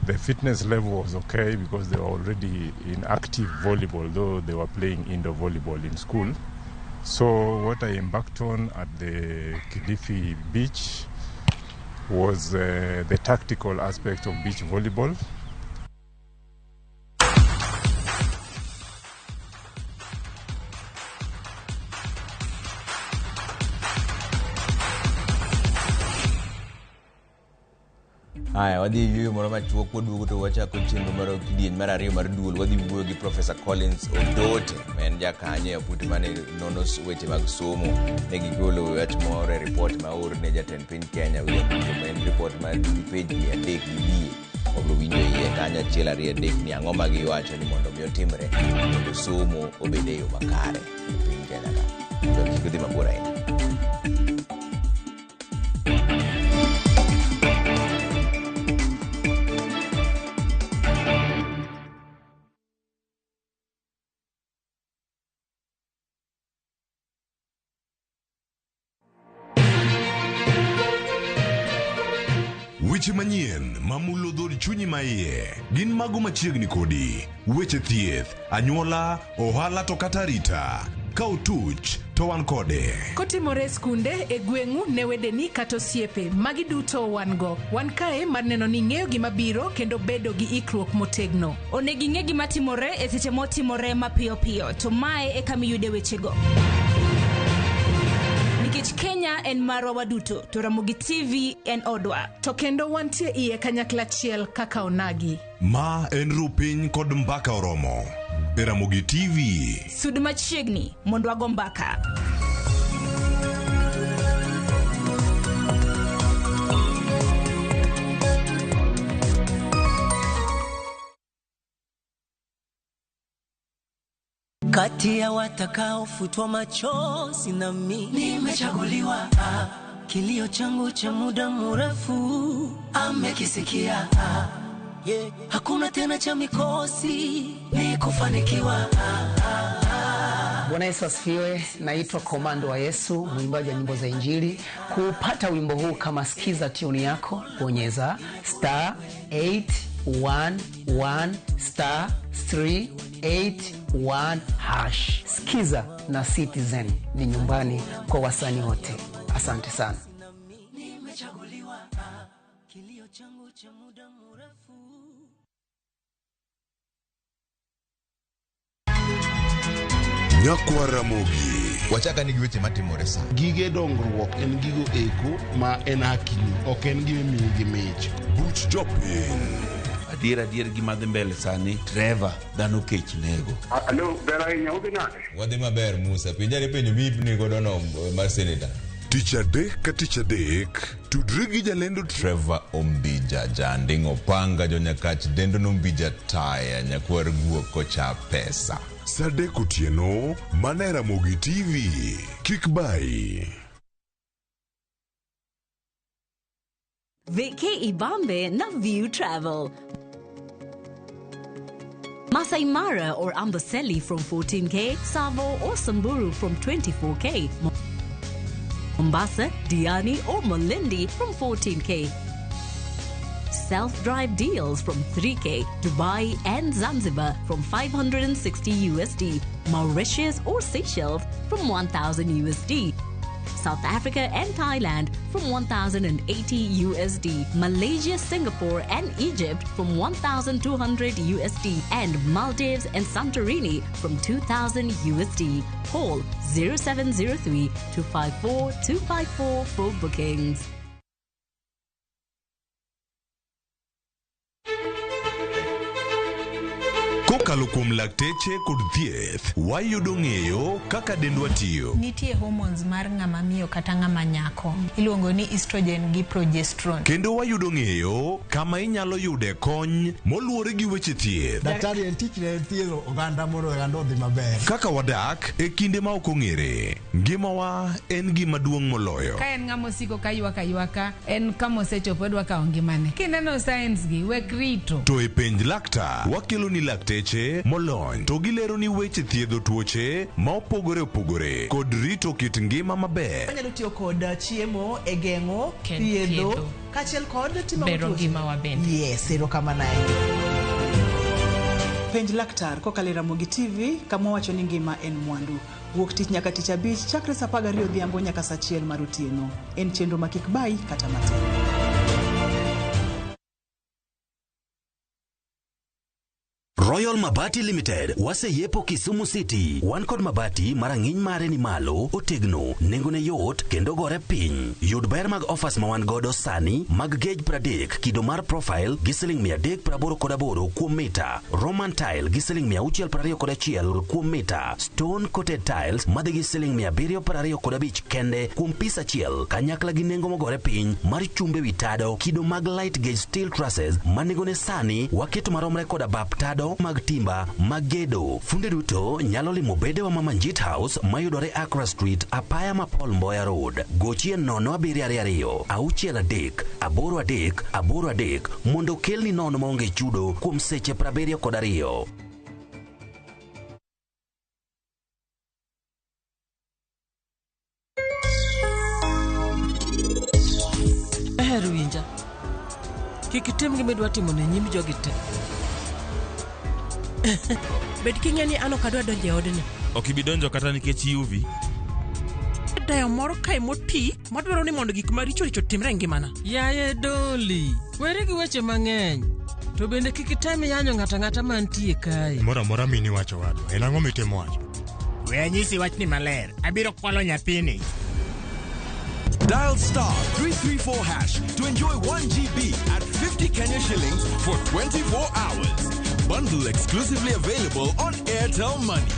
The fitness level was okay because they were already in active volleyball, though they were playing indoor volleyball in school. So what I embarked on at the Kilifi beach was the tactical aspect of beach volleyball. Haya, wadhi yuyo moro machuok waduogo to wachako chenro mar kidieny mar 2 mar duol. Wadhi wuoyo gi Professor Collins Odote, en jakanye e aput mane nono weche mag somo. Ne gigolo wach moro e report ma or ne jatend piny Kenya William Ruto, en report mar page 300 gi obro winjo iye kanyo achiel 2 3 ni ang'o ma giwacho ni mondo mi otimre mondo somo obed e yo makare e piny Kenya ka. To kik dhi mabor ahinya. Weche manyien mamulo dhod chunyi maiye gin mago machiegni kodi. Weche thieth, anyuola, ohala to kata rita. Ka otuch to wan kode. Kotimore skunde e gweng'u ne wedeni kata osiepe magi duto wan go. Wan kae mar neno ni ng'eyo gima biro kendo bedo gi ikruok motegno. Onego ing'e gima timore e seche motimore mapiyo piyo to mae e kama iyude wechego. Nikech Kenya en marwa waduto to Ramogi TV en odwa. To kendo wantie iye kanyakla achiel kaka onagi. Ma en rupiny kod mbaka oromo. E Ramogi TV. Sud machiegni mondo wago mbaka. Kati ya watakaofutwa machozi na mimi nimechaguliwa. Kilio changu cha muda mrefu amekisikia. Hakuna tena cha mikosi ni kufanikiwa. Bwana Yesu asifiwe. Naitwa Komando wa Yesu, mwimbaji wa nyimbo za Injili. Kupata wimbo huu kama sikiza tune yako, bonyeza *811*381#. Sikiza na Citizen ni nyumbani kwa wasanii wote. Asante sana. Kilio changu cha muda mrefu. Nyakwa Ramogi. Wachaka nigi weche matimore sa. Gige dongruok en gigo eko ma en hakini, ok en gime miyo gi mich. Buch jopiny. Adier gima dhi mbele sani, Trevor dhano kech nego. Alo, bera hinya udhi nade? Wadhi maber Musa, pinjari penjo mipni godono mar senator. Tich adek ka tich adek, tudri gi jalendo Trevor Ombija, Janding Opanga, Jonyakach Dendo Nombija Taya, Nyakwar Guok kocha pesa. Sadek otieno, mana e Ramogi TV. Kik bai. Veke Ibambe na View Travel. Masai Mara or Amboseli from 14K, Savo or Samburu from 24K. Mombasa, Diani or Malindi from 14K. Self-drive deals from 3K, Dubai and Zanzibar from $560 Mauritius or Seychelles from $1,000 South Africa and Thailand from $1,080 Malaysia, Singapore and Egypt from $1,200 and Maldives and Santorini from $2,000 Call 0703 254 254 for bookings. Kokalo kuom lakteche kod thieth, wayudo ng'eyo kaka dendwa tiyo. Nitie hormones mar ng'ama miyo kata ng'ama nyako. Iluongo ni estrogen gi progesterone. Kendo wayudo ng'eyo kama inyalo yude kony moluwore gi weche thieth. Daktari en tich ne thiedho oganda mondo oganda odhi maber. Kaka wadak e kinde ma ok ong'ere. Ngimawa en gima duong' moloyo. Ka en ng'ama osiko ka ywaka, en kama osechopo dwa kawo ngimane. Kineno science gi wek rito. To e penj laktar, wakelo ni lakteche molony to gilero ni weche thiedho tuoche ma opogore opogore kod rito kit ngima maber. Anyalo tiyo kod chiemo e geng'o thiedho kaachiel kod timo bero ngima wa bende. Yes, erokamano. Penj laktar kokalo e Ramogi TV kama wacho ni ngima en mwandu. Wuok tich nyaka tich abich chakre saa 12 odhiambo nyaka saa 1 mar otieno. En chenro ma kik bai kata matin. Royal Mabati Limited, wase yepo Kisumu City. Wan kod mabati marang'iny mare ni malo, otegno, nengone yot, kendo gore piny. Yud ber mag offers ma wan godo sani, mag gauge 30, kido mar profile, gi siling 388 kuom mita. Roman tile, gi siling 621 kuom mita. Stone coated tiles, madhi gi siling 725 kende kuom pisa achiel. Kanyakla gi nengo mogore piny, mar chumbe wi tado, kido mag light gauge steel trusses, manengone sani, waketo maromre koda bap tado, mag timba, mag gedo. Funde duto nyalo limo bede wa Mama Njit House mayudore Accra Street, apaya ma Paul Mboya Road. Gochie 072 638 mondo kelni nono maonge chudo kuom seche 72. Kik itim gima idwa timo ne nyim jogi te. Bet king'e ni an ok adwa donjo e odni. Ok ibi donjo kata nikech yuvi. Dayo moro kae moti madwaro ni mondo gik maricho richo timre e ngimana. Yaye Doli, weri gi weche mang'eny. To bende kik item yanyo ng'ata mantie kae. Moro amora mini wacho wadu. En ang'o mitimo wacho? We anyisi wachni maler. Abiro kwalo nyathini. Dial *334# to enjoy 1 GB at 50 Kenya shillings for 24 hours. Bundle exclusively available on Airtel Money.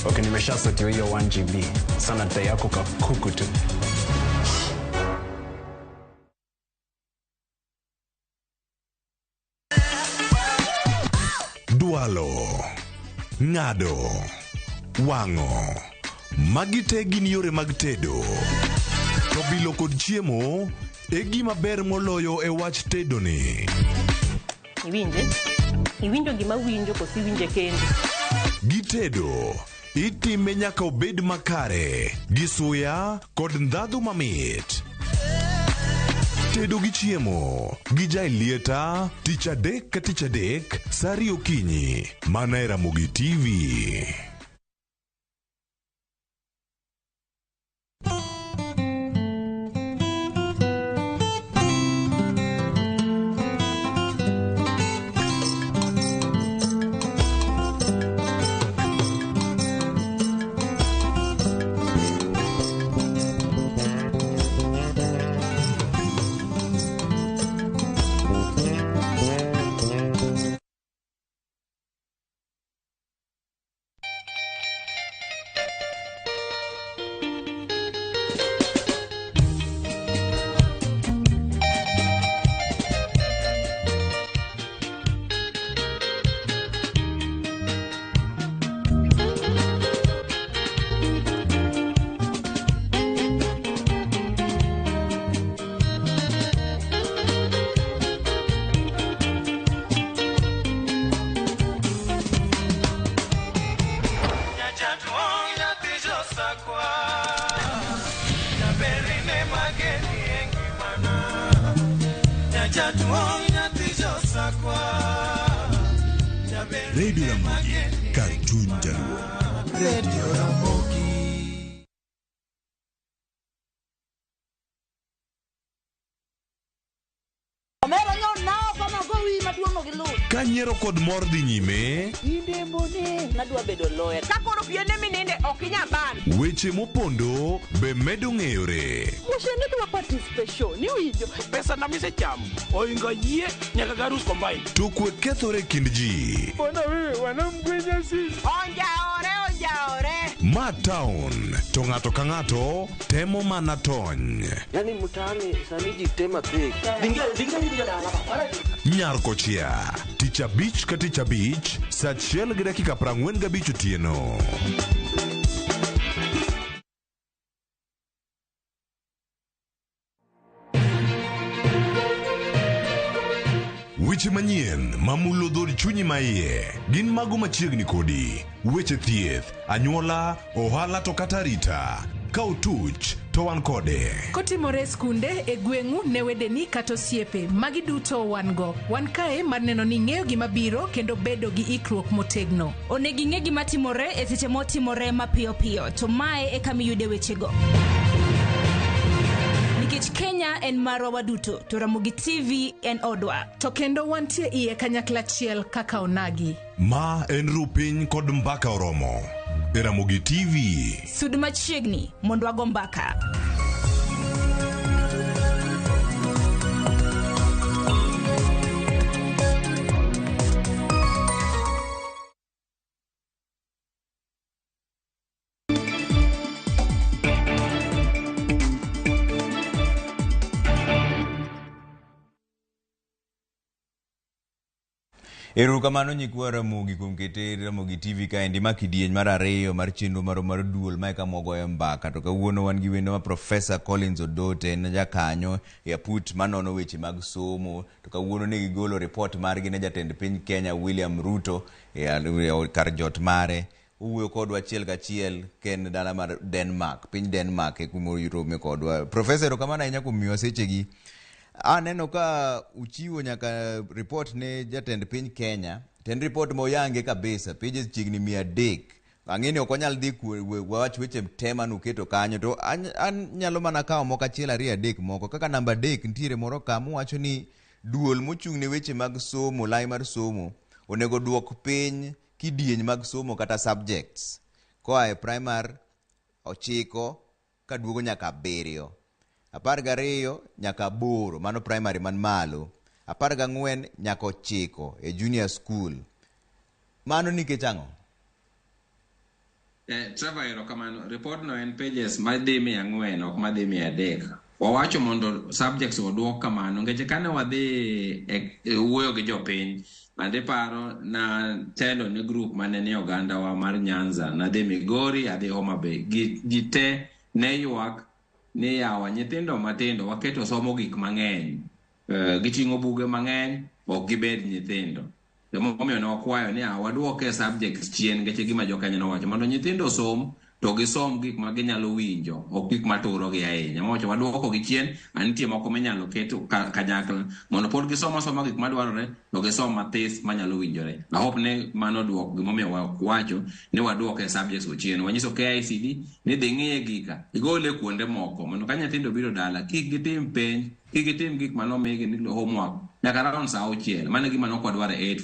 Okay, nimeshasetiwa hiyo 1 GB. Sana data yako kakuku tu. Dualo, ng'ado, wang'o. Magi te gin yore mag tedo. To bilo kod chiemo e gima ber moloyo e wach tedo ni. Iwinjo gima winjo kosi winje kende. Gi tedo itime nyaka obed makare gi suya kod ndhadhu mamit. Tedo gi chiemo gi jailieta tich adek ka tich adek sari okinyi mana e Ramogi TV. Radio Ramogi, Cartoon Jaluo. Radio Ramogi. Kanyiero kod mor dhi nyime. Inde mbone. Nadwa bedo lawyer. Kakoro piene mininde okinya ban. Weche mopondo be medo ng'eyore. Mushene dwa participation. Ni winjo. Pesa na mise cham. Oinga yie nyaka garus combine. To kwe kethore kind ji. Bona wewe wanamgwenya sisi. Onjaore. Ma town to ng'ato ka ng'ato temo mana tony. Yani mtaani sani ji tema pek. Dinga ni dala. Nyar kochia. Tich abich ka tich abich, saa 1:45 otieno. Weche manyien mamulo dhod chunyi maiye gin mago machiegni kodi. Weche thieth, anyuola, ohala to kata rita. Ka utuch to wan kode. Kotimore skunde e gweng'u ne wedeni kata osiepe, magi duto wan go. Wan kae mar neno ni ng'eyo gima biro kendo bedo gi ikruok motegno. Onego ing'e gima timore e seche motimore mapiyo piyo, to mae e kama iyude wechego. Nikech Kenya en marwa waduto, to Ramogi TV en odwa. To kendo wantie iye kanyakla achiel kaka onagi. Ma en rupiny kod mbaka oromo. E Ramogi TV. Sud machiegni mondo wago mbaka. Erokamano nyikwa Ramogi kuom kete Ramogi TV kaendi ma kidieny mar ariyo mar chenro mar duol ma eka mogoye mbaka. To kawuono wan gi wendo ma Professor Collins Odote, en jakanyo e aput manono weche mag somo. To kawuono ne gigolo report margi ne jatend piny Kenya William Ruto e kar jot mare. Uwuoyo kodwa achiel kachiel ken dala mar Denmark, piny Denmark e kuma orome kodwa. Professor, erokamano ahinya kuom miwa sechegi. Aneno ka uchiwo nyaka report ne jatend piny Kenya. Ten report moyange kabisa, pages chigni 300. Ang'eni ok onyal dhi wach weche tema nuketo kanyo, to an nyalo mana kawo moko achiel 2 3 moko. Kaka namba 3 ntiere moro ka mowacho ni duol mochung' ne weche mag somo, lai mar somo, onego duok piny kidieny mag somo kata subjects koa e primary 9 kaduogo nyaka 7, 12 nyaka 8 mano primary man malo, 14 nyaka 9 e junior school. Mano nikech ang'o? Trevor, erokamano. Report no en pages madhi 400 ok madhi 300. Wawacho mondo subjects oduok kamano nikech kane wadhi wuoyo gi jopiny, ande paro na telo ne group mane ni oganda wa mar Nyanza, nadhi Migori, adhi Homa Bay. Ji te ne ywak ni yawa nyithindo matindo waketo somo gik mang'eny, giting'o buge mang'eny, ok gibed nyithindo. Omiyo ne wakwayo ni waduoke subjects chien nikech gima jokanya nowacho mondo nyithindo som to gisom gik ma ginyalo winjo, ok gik maturo gi ahinya. Mowacho waduoko gi chien, nitie moko minyalo keto kanyakla mondo pod gisom asoma gik madwarore to gisom mathis manyalo winjore. I hope ne mano duoko gimomiyo wawacho ni waduoke subjects chien. Wanyiso KICD ni dhi ng'iye gika igole kuonde moko mondo ka nyithindo biro dala kik gitim penj, kik gitim gik manomigi ni homework nyaka around saa 6. Mano gima nokwadware 8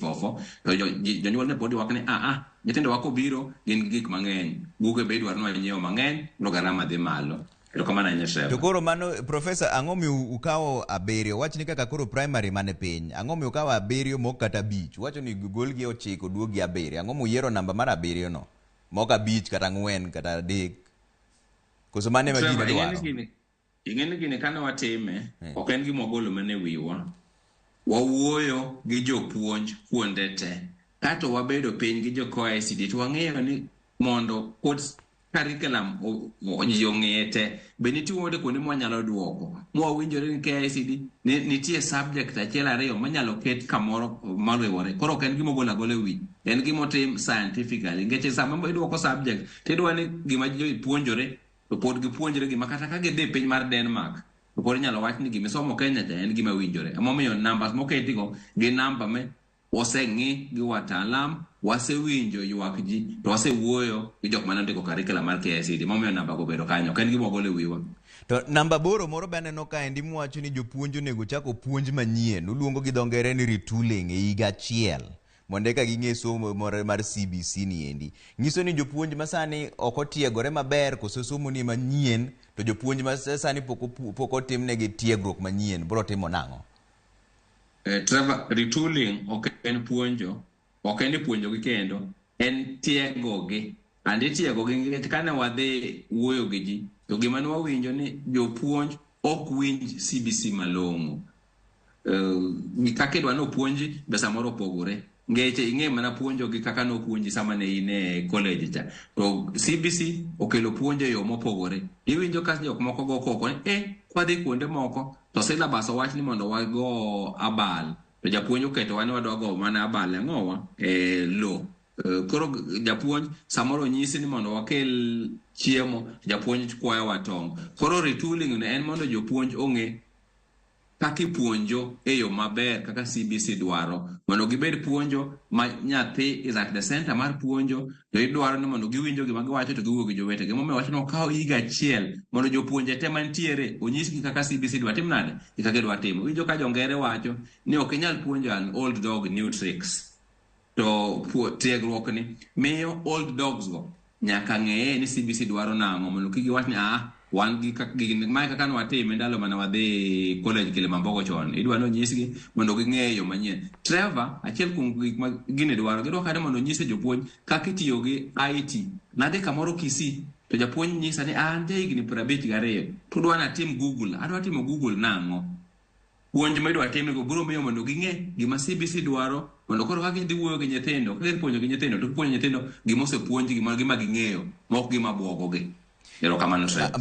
fofo to jonyuol ne podi wak ni nyithindo wako biro gin gik mang'eny, buge be idwaro ni nyiewo mang'eny to garama dhi malo. Erokamano nyeshe. To koro mano professor, ang'o mi ukawo 7? Wach ni kaka koro primary mane piny, ang'o mi ukawo 7 mok kata 5? Wacho ni gol gi 9 duog gi 7. Ang'o mi uyiero namba mar 7 no? Mok 5 kata 4 kata 3? Koso mane ma gine dwaro? Ing'eni gini kane watime, ok en gima wagolo mane wiwa. Wawuoyo gi jopuonj kuonde te. Kato wabedo piny gi jo KICD to wang'eyo ni mondo pod curriculum ong'eye te, be nitie wode kuonde mwanyalo duoko. Mwawinjore ni KICD nitie subject achiel 2 manyalo ket kamoro malwore. Koro ok en gima ogolo agola wi. En gima otim scientifically. Nikech sama iduoko subject, tidwa ni gima jopuonjore to pod gipuonjore gima kata ka gidhi piny mar Denmark to pod inyalo wach ni gimisomo Kenya cha en gima winjore. Emomiyo numbers moketigo gi namba me waseng'i gi watalam, wasewinjo ywak ji, to wasewuoyo gi jok manondiko curriculum mar KICD. Emomiyo namba go bedo kanyo, ok en gima ogolo wiwa. To namba 8 moro be aneno ka endi mwacho ni jopuonj onego chako puonj manyien. Uluongo gi dho ngere ni retooling e higa achiel, mondo eka ging'e somo mar CBC ni endi. Nyiso ni jopuonj masani ok otiegore maber koso somo ni manyien, to jopuonj masani pok otimnegi tiegruok manyien, bro timo nang'o? Trevor, retooling ok en puonjo, ok en puonjo gi kendo, en tiego gi. Andi tiego gi kane wadhi wuoyo gi ji, to gima ne wawinjo ni jopuonj ok winj CBC malong'o. Kaka idwa no puonji be samoro opogore. Ngeche ing'e mana puonjo gi kaka no puonji sama ne in e college cha. To CBC okelo puonjo yo mopogore. Iwinjo ka jok moko go koko kwadhi kuonde moko to syllabus owach ni mondo wago abal. To japuonj oketo wani wadwa go mana abal ang'owa lo. Koro japuonj samoro nyisi ni mondo wakel chiemo, japuonj kwayo watong'. Koro retooling ne en mondo jopuonj ong'e kaka ipuonjo e yo maber kaka CBC dwaro. Mondo gibed puonjo ma nyathi is at the center mar puonjo, to idwaro ni mondo giwinjo gima giwacho to giwuoyo gi jowetegi. Emomiyo wacho ni okawo higa achiel mondo jopuonje te mantiere onyisgi kaka CBC dwa tim nade, kaka gidwa timo. Winjo ka jongere wacho ni ok inyal puonjo an old dog new tricks. To tiegruok ni miyo old dogs go nyaka ng'eye ni CBC dwaro nang'o, mondo kik giwach ni wan gi mae kaka nwatime ndalo mana wadhi college Kilimambogo chon. Idwa no nyisgi mondo ging'eyo manyien. Trevor, achiel kuom gik ma gine dwaro, gidwa kade mondo nyise jopuonj kaka itiyo gi IT. Nadhi kamoro Kisii, to japuonj nyisa ni ante higni 52 to dwa natim Google. Adwa timo Google nang'o? Puonj ma idwa timgo biro miyo mondo ging'e gima CBC dwaro, mondo koro kaka gidhi wuoyo gi nyithindo, kaka gipuonjo gi nyithindo, to gipuonjo nyithindo gima osepuonj gima ging'eyo, mok gima buogogi.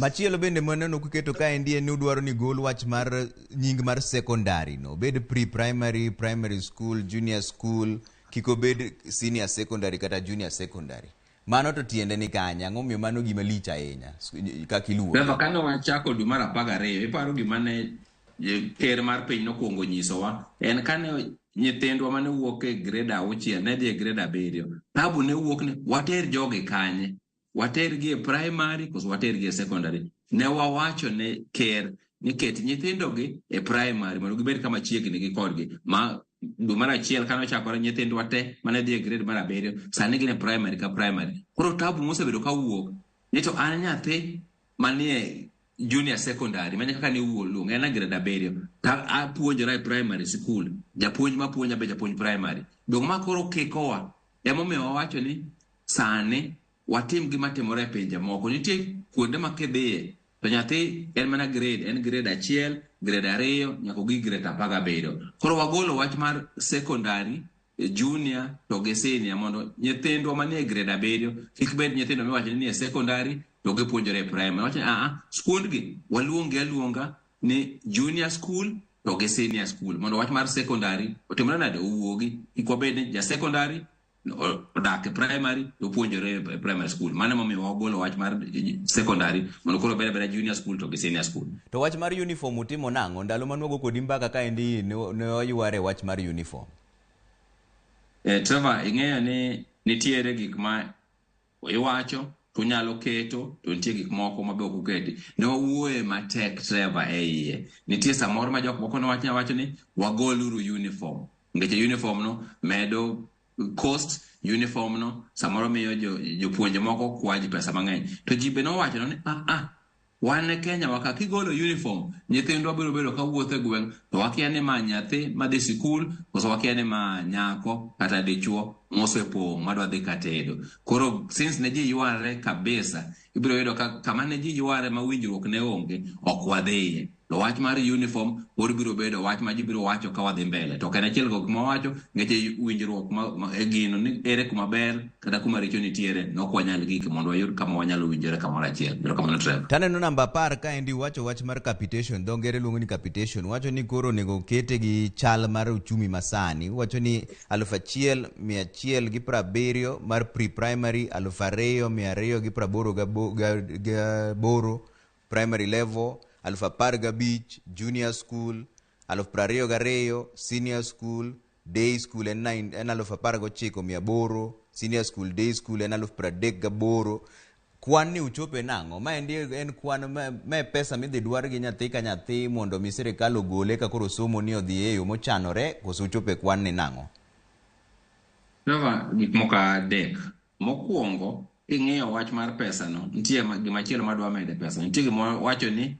Machielo bende mwaneno kuketo ka endi ni udwaro ni gol wach mar nying mar secondary no, bed pre-primary, primary school, junior school, kiko bed senior secondary kata junior secondary. Mano to tiende ni kanya, ang'o miyo mano gima lich ahinya kaka iluwo. Beba kane wachako dwe mar 12, iparo gima ne ker mar piny nokuongo nyisowa en kane nyithindwa mane wuok e grade 6 ne dhi e grade 7 tabu ne wuok ni water jogi kanye, water gi e primary koso water gi e secondary. Ne wawacho ne ker ni ket nyithindogi e primary mondo gibed kama chiegni gi kodgi, ma dwe mar achiel kane ochakore nyithindwa te mane dhi e grade mar 7 sani gin e primary ka primary. Koro tabu mosebedo ka wuok ni to an nyathi manie junior secondary manya kaka ni wuo luong en grade 7 ta apuonjora e primary school, japuonj mapuonja be japuonj primary. Dong ma koro kikowa emomiyo wawacho ni sani watim gima timore e pinje moko. Nitie kuonde ma kidhiye to nyathi en mana grade 1, grade 2 nyaka gi grade 17. Koro wagolo wach mar secondary, junior to gi senior mondo nyithindwa manie grade 7 kik bed nyithindo miwacho ni e secondary to gipuonjore e primary. Wacho skundgi aluonga ni junior school to gi senior school mondo wach mar secondary otimore nade owuogi, kik wabed ni ja secondary odak e primary to puonjore e primary school. Mano momiyo wagolo wach mar secondary mondo koro bed junior school to gi senior school. To wach mar uniform utimo nang'o? Ndalo manuogo kodi mbaka ka endi ne oyware wach mar uniform. Trevor, ing'eyo ni nitiere gik ma iwacho to nyalo keto to nitie gik moko ma be ok uketi. Ne wawuoye matek Trevor e iye. Nitie samoro ma jok moko wacho ni wagoluru uniform. Nikech uniform no medo cost, uniform no samoro miyo jopuonje moko kwaji pesa mang'eny. To ji be nowacho ni wan e Kenya waka kigolo uniform nyithindwa biro bedo ka wuotho e gweng' to wakia ni ma nyathi madhi sikul koso wakia ni ma nyako kata dichuo mosepong' madwa dhi katedo. Koro since ne ji yware kabisa ibiro yudo kama ne ji yware ma winjruok ne onge ok wadhiye. To wach mar uniform pod biro bedo wach ma ji biro wacho ka wadhi mbele. To kan achiel go gima wacho ngeche winjruok e gino ni ere kuma ber kata kuma richo nitiere nok wanyal gik mondo wayud kama wanyalo winjore kamoro achiel. Biro kamano Trevor. Taneno namba 10 ka endi wacho wach mar capitation, dho ngere luongo ni capitation. Wacho ni koro nego kete gi chal mar uchumi masani. Wacho ni 1,170 mar pre-primary, 2,280 primary level, 15,000 junior school, 22,000 senior school, day school en 19,800, senior school day school en 38,000. Kwan ni uchope nang'o? Ma en kwan me pesa midhi dwar gi nyathi ka nyathi mondo mi sirikal ogole ka koro somo ni odhi e yo mochanore koso uchope kwan ni nang'o? Trevor, gik moko adek. Mokwongo ing'iyo wach mar pesa no, nitie gimachielo madwa mede pesa. Nitie gima wacho ni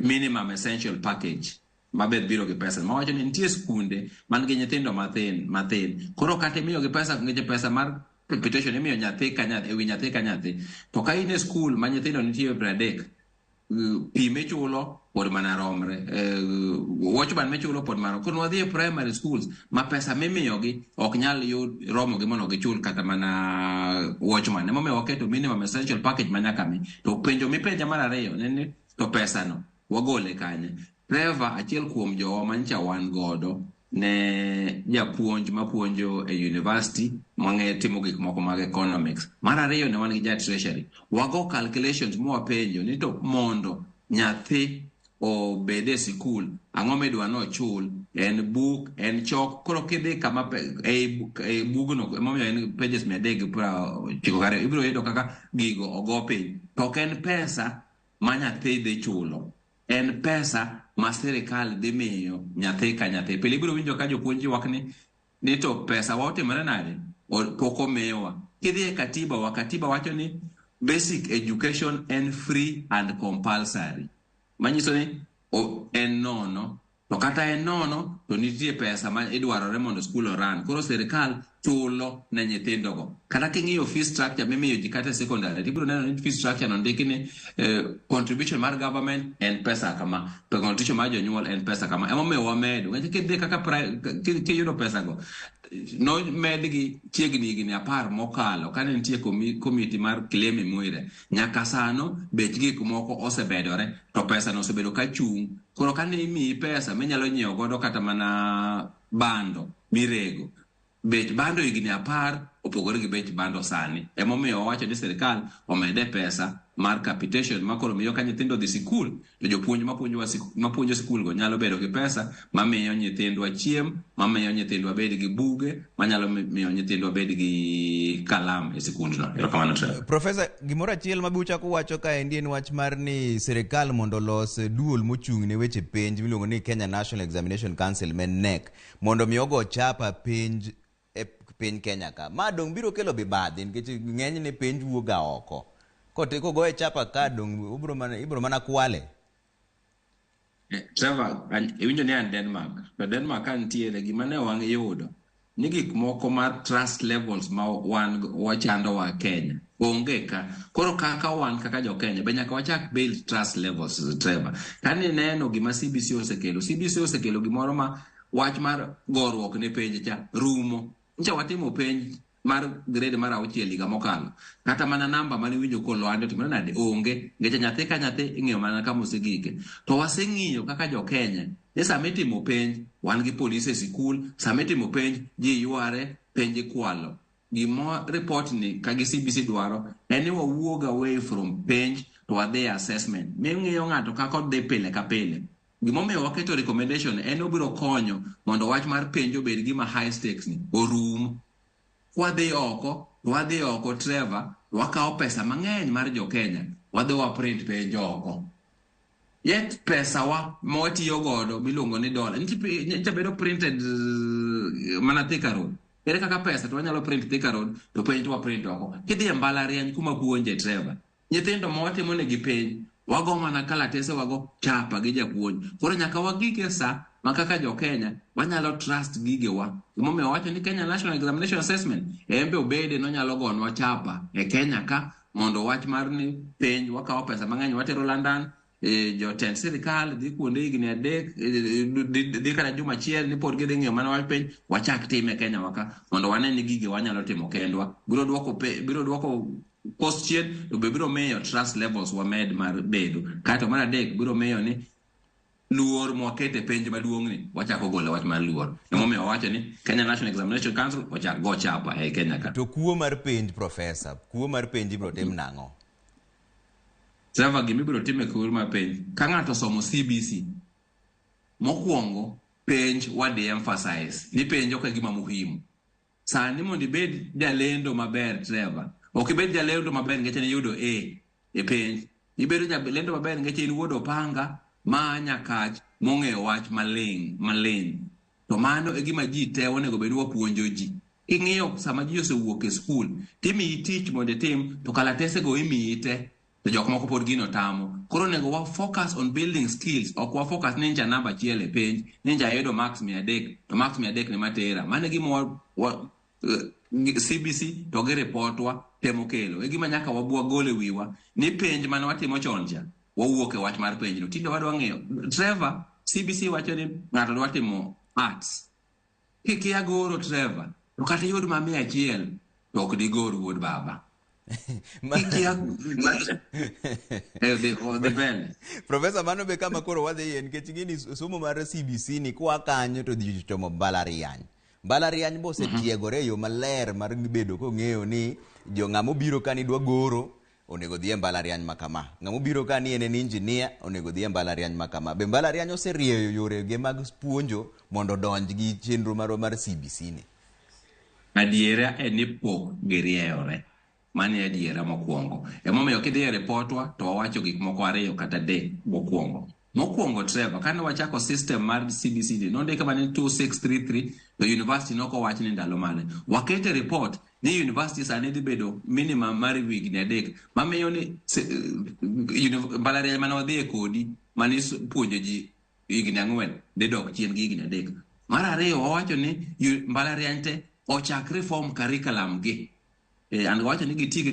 minimum essential package mabed biro gi pesa. Ma wacho ni nitie skunde man gi nyithindo mathin. Koro kata imiyo gi pesa ngeche pesa mar capitation imiyo nyathi ka nyathi ewi nyathi ka nyathi. To ka in e school ma nyithindo nitie 30, pi michulo pod mana romre, watchman michulo pod mana. Koro wadhi e primary schools ma pesa mimiyogi ok nyal romo gi mondo gichul kata mana watchman. Emomiyo waketo minimum essential package manyaka mi. To penjo mipenja mar ariyo nene to pesa no wagole kanye. Trevor, achiel kuom jowa mancha wan godo ne japuonj mapuonjo e university mang'e timo gik moko mag economics. Mar ariyo ne wan gi ja treasury. Wago calculations mwapenjo ni to mondo nyathi obede sikul ang'o midwa no chul, en book, en chok. Koro kidhi kama e bugno emomiyo en pages 392 ibiro yudo kaka gigo ogo piny. To ok en pesa ma nyathi dhi chulo, en pesa ma sirikal dhi miyo nyathi ka nyathi. Pile ibiro winjo ka jopuonji wakni ni to pesa waotimore nade pok omiwa. Kidhi e katiba wacho ni basic education en free and compulsory, manyiso ni en nono. To kata en nono to nitie pesa ma idwarore mondo skul oran. Koro sirikal chulo ne nyithindogo. Kata king'iyo fee structure mimiyo ji kata secondary, ibiro neno ni fee structure no ndiki ni contribution mar government en pesa kama, contribution mar jonyuol en pesa kama. Emomiyo wamedo. Ng'eche kidhi kaka kiyudo pesa go no medgi chiegni higni 10 mokalo kane nitie komiti mar Kilemi Mwire. Nyaka sano bech gik moko osebedore to pesa no osebedo ka chung'. Koro kane imiyi pesa minyalo nyiewo godo kata mana bando mirego, bech bando higni 10 opogore gi bech bando sani. Emomiyo wawacho ni sirikal omede pesa mar capitation makoro miyo ka nyithindo dhi sikul to jopuonj mapuonjo sikul go nyalo bedo gi pesa mamiyo nyithindwa chiem, mamiyo nyithindwa bed gi buge, manyalo miyo nyithindwa bed gi kalam e sikundno. Erokamano Trevor. Profesa, gimoro achiel ma biuchako wacho kaendi en wach mar ni sirikal mondo olos duol mochung' ne weche penj miluongo ni Kenya National Examination Council (NEC) mondo mi ogo chapa penj e piny Kenya ka. Ma dong biro kelo bibadhi nikech ng'eny ne penj wuoga oko. Kogoe chapa ka dong ibro mana kwale. Trevor, iwinjo ni an Denmark. To Denmark ka nitiere gima ne wang' yudo ni gik moko mar trust levels ma wachando wa Kenya onge ka. Koro kaka wan kaka jo Kenya be nyaka wachak build trust levels, Trevor. Kani neno gima CBC osekelo gimoro ma wach mar goruok ne penj cha rumo. Ncha watimo penj mar grade mar 6 higa mokalo. Kata mana namba mane winjo kolwando to mana nade onge. Ngeche nyathi ka nyathi ing'eyo mana kama osegike. To waseng'iyo kaka jo Kenya ni sama itimo penj wan gi polisi e sikul, sama itimo penj ji yware penj kwalo. Gimo report ni kagi CBC dwaro en ni wawuog away from penj to wadhi assessment. Ming'iyo ng'ato kaka odhi pile ka pile. Gimomiyo waketo recommendation en obiro konyo mondo wach mar penj obed gima high stakes ni orum. Wadhi oko Trevor, wakawo pesa mang'eny mar jo Kenya, wadhi wa print penj oko. Yet pesa wa mawatiyo godo miluongo ni dola. Ncha bedo printed mana Thika Road. Ere kaka pesa to wanyalo print Thika Road to penj to wa print oko. Kidhi e mbalariany kuma puonje Trevor. Nyithindo mawatimo negi penj, wago mana kalatese wago chapa gi japuonj. Koro nyaka wagike sa makaka jo Kenya wanyalo trust gige wa. Gimomiyo wacho ni Kenya National Examination Assessment embe obede no nyalo gonwa chapa e Kenya ka mondo wach mar ni penj wakawo pesa mang'eny watero London jotend sirikal dhi kuonde higni 3 dhi kata juma achiel ni pod gidhi ng'iyo mana wach penj wachak time Kenya waka mondo wane ni gige wanyalo timo kendwa. Biro dwoko post chien to be biro meyo trust levels wa med mar bedo. Kato mar adek biro meyo ni luor mwakete penj maduong' ni wachako golo wach mar luor. Emomiyo wacho ni Kenya National Examination Council ochak go chapa e Kenya ka. To kuo mar penj, Profesa, kuo mar penj ibiro tim nang'o? Trevor, gimi biro time kuo mar penj ka ng'ato somo CBC mokwongo penj wadi emphasize ni penj ok gima muhimu. Sani mondo ibed jalendo maber Trevor, ok ibed jalendo maber ngeche ni yudo A e penj. Ibedo jalendo maber ngeche ni wuodo panga manya kach mong'eyo wach maling. To mano e gima ji te onego bed wapuonjo ji. Ing'iyo sama ji osewuok e skul, timiyi tich mondo itim to kalatese go imiyi te. To jok moko pod gino tamo. Koro onego wa focus on building skills. Ok wa focus ni nja namba achiel e penj, ni nja yudo max 300, to max 300 ni matera. Mano gima CBC to gi reportwa temo kelo. E gima nyaka wabua gole wiwa ni penj mane watimo chon cha wawuok e wach mar penj no. Tinde wadwa ng'eyo. Trevor, CBC wacho ni ng'ato dwa timo arts. Kikia goro Trevor, to kata yud ma 100 to ok di gor wuod baba. Profesa, mano be kama koro wadhi yen nikech gini somo mar CBC ni kwa kanyo to dhi chomo mbalariany. Mbalariany bo setiegore yo maler mar bedo kong'eyo ni jo ng'amo biro kani dwa goro onego dhi e mbalariany makama. Ng'amo biro kani en engineer onego dhi e mbalariany makama. Be mbalariany oserieyo yore ge mag puonjo mondo donj gi chenro mar CBC ni. Adiera en ni pok girieyore. Mani adiera mokwongo. Emomiyo kidhi e reportwa to wawacho gik moko 2 kata 3 mokwongo. Mokwongo Trevor, kane wachako system mar CBC ni nondika mane 2633 to university noko wach ni ndalo mane. Wakete report ni university sani dhi bedo minimum mar wigni 3 mamiyo ni mbalariany mane wadhi e kodi mane puonjo ji wigni 4 dhi dok chien gi wigni 3. Mar 2 wawacho ni mbalariany te ochak reform curriculum gi. And wacho ni giti gi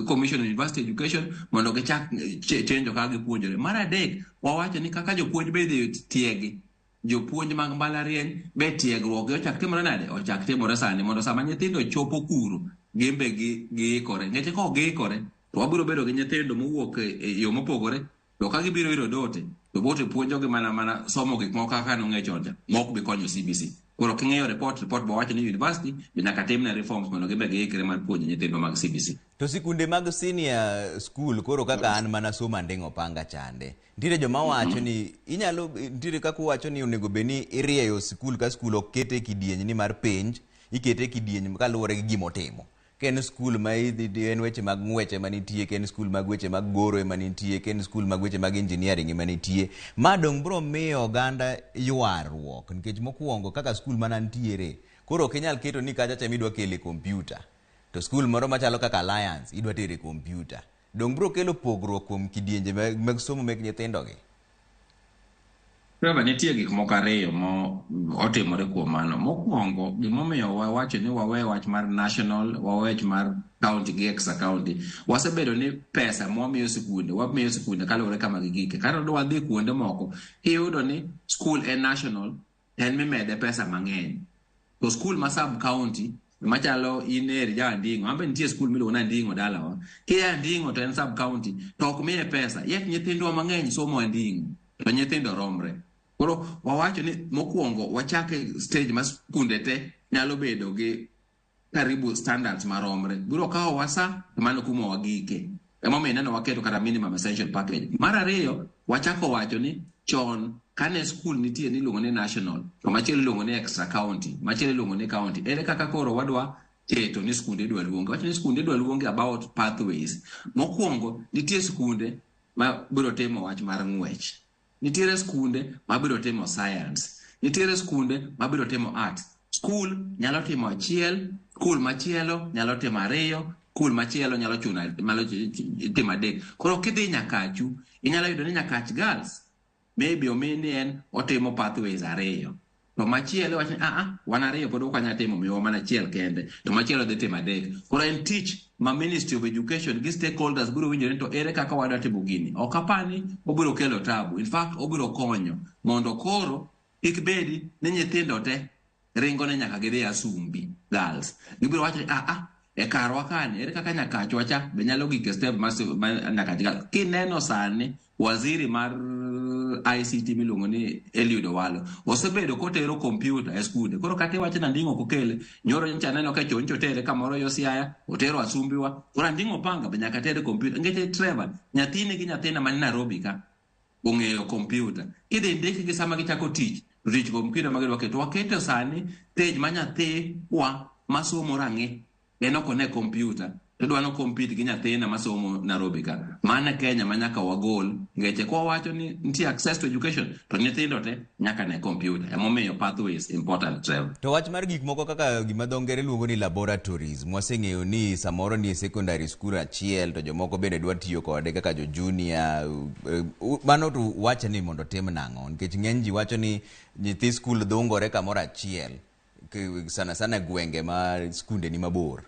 Commission on University Education mondo gichak chenjo kaka gipuonjore. Mar 3 wawacho ni kaka jopuonj be dhi tiegi jopuonj mag mbalariany be tiegruok ochak timore nade, ochak timore sani mondo sama nyithindo chopo kuro gembe giikore. Ngeche ka giikore to wabiro bedo gi nyithindo mowuok e yo mopogore to ka gibiro iro dote to bote puonjogi mana somo gik moko kaka nong'e chonja mok bi konyo CBC. Koro king'eyo report bo wacho ni university nyaka timne reforms mondo gibe giikre mar puonjo nyithindo mag CBC. To sikunde mag senior school koro kaka an mana soma ndeng'o panga chande. Nitiere joma wacho ni nitiere kaka wacho ni onego beni irieyo skul ka skul ok kete kidieny ni mar penj, ikete kidieny kaluwore gi gimotimo. Ken skul ma en weche mag ng'weche manitie, ken skul mag weche mag goro ema nitie, ken skul mag weche mag engineering ema nitie. Ma dong bro miyo oganda ywaruok nikech mokwongo kaka skul mana nitiere. Koro ok inyal keto ni kacha idwa kele kompyuta. To skul moro machalo kaka Alliance idwa tere kompyuta. Dong bro kelo pogruok kuom kidienje mag somo mek nyithindo gi. Reba nitie gik moko ariyo mo otimore kuom mano. Mokwongo gimomiyo wawacho ni wawe wach mar national, wawe wach mar county gi ex county. Wasebedo ni pesa wamiyo sikunde kaluwore kama gigike. Kata wadhi kuonde moko, iyudo ni school en national, en mimede pesa mang'eny. To school ma sub county machalo iner ja Ndingo, ambe nitie skul miluongo na Ndingo dalawa. Kia Ndingo to en sub county, to ok miye pesa. Yet nyithindwa mang'eny somo Ndingo, to nyithindo romre. Koro wawacho ni mokwongo wachake stage ma skunde te nyalo bedo gi karibu standards maromre. Biro kawo wasa mano kuma wagike. Emomiyo neno waketo kata minimum essential package. Mar ariyo wachako wacho ni chon kane skul nitie ni luongo ni national, to machielo luongo ni extra county, machielo luongo ni county. Ere kaka koro wadwa keto ni skunde dwa luonge. Wacho ni skunde dwa luonge about pathways. Mokwongo nitie skunde ma biro timo wach mar ng'wech. Nitiere skunde ma biro timo science. Nitiere skunde ma biro timo arts. Skul nyalo timo achiel, skul machielo nyalo timo ariyo, skul machielo nyalo timo adek. Koro kidhi Nyakachu, inyalo yudo ni Nyakach girls maybe omini en otimo pathways ariyo. To machielo wacho wan ariyo pod ok wanyal timo miwa mana achiel kende. To machielo dhi timo adek. Koro en tich ma Ministry of Education gi stakeholders biro winjore to ere kaka wadwa timo gini. Ok apani obiro kelo tabu. In fact obiro konyo mondo koro kik bedi ni nyithindo te ringo ne nyaka gidhi Asumbi girls. Gibiro wacho e karwa kani ere kaka Nyakach wacha be nyalo gike step ma Nyakach girls. Kineno sani waziri mar ICT miluongo ni Eliud Owalo osebedo kotero kompyuta e skunde. Koro kata iwacho na Ndingo kokele, nyoro nyocha neno ka choncho tere kamoro yo Siaya, otero Asumbiwa. Koro Ndingo panga be nyaka tere kompyuta. Ngeche Trevor, nyathine gi nyathina man Nairobi ka ong'eyo kompyuta. Kidhi ndiki gi sama gichako tich kompyuta magidwa keto. Waketo sani stage ma nyathi wa masomo rang'i en ok one kompyuta. Tudwano compete gi nyathina masomo Nairobi ka. Mana Kenya manyaka wagol. Ngeche kwa wacho ni nitie access to education, to nyithindo te nyaka ne computer. Emomiyo pathways important, Trevor. To wach mar gik moko kaka gima dho ngere luongo ni laboratories. Mwaseng'eyo ni samoro ni secondary school achiel to jomoko bende dwa tiyo kode kaka jo junior. Mano to wacho ni mondo tim nang'o. Nikech ng'eny ji wacho ni nyithi skul dhungore kamoro achiel. Sana gwenge ma skunde ni mabor.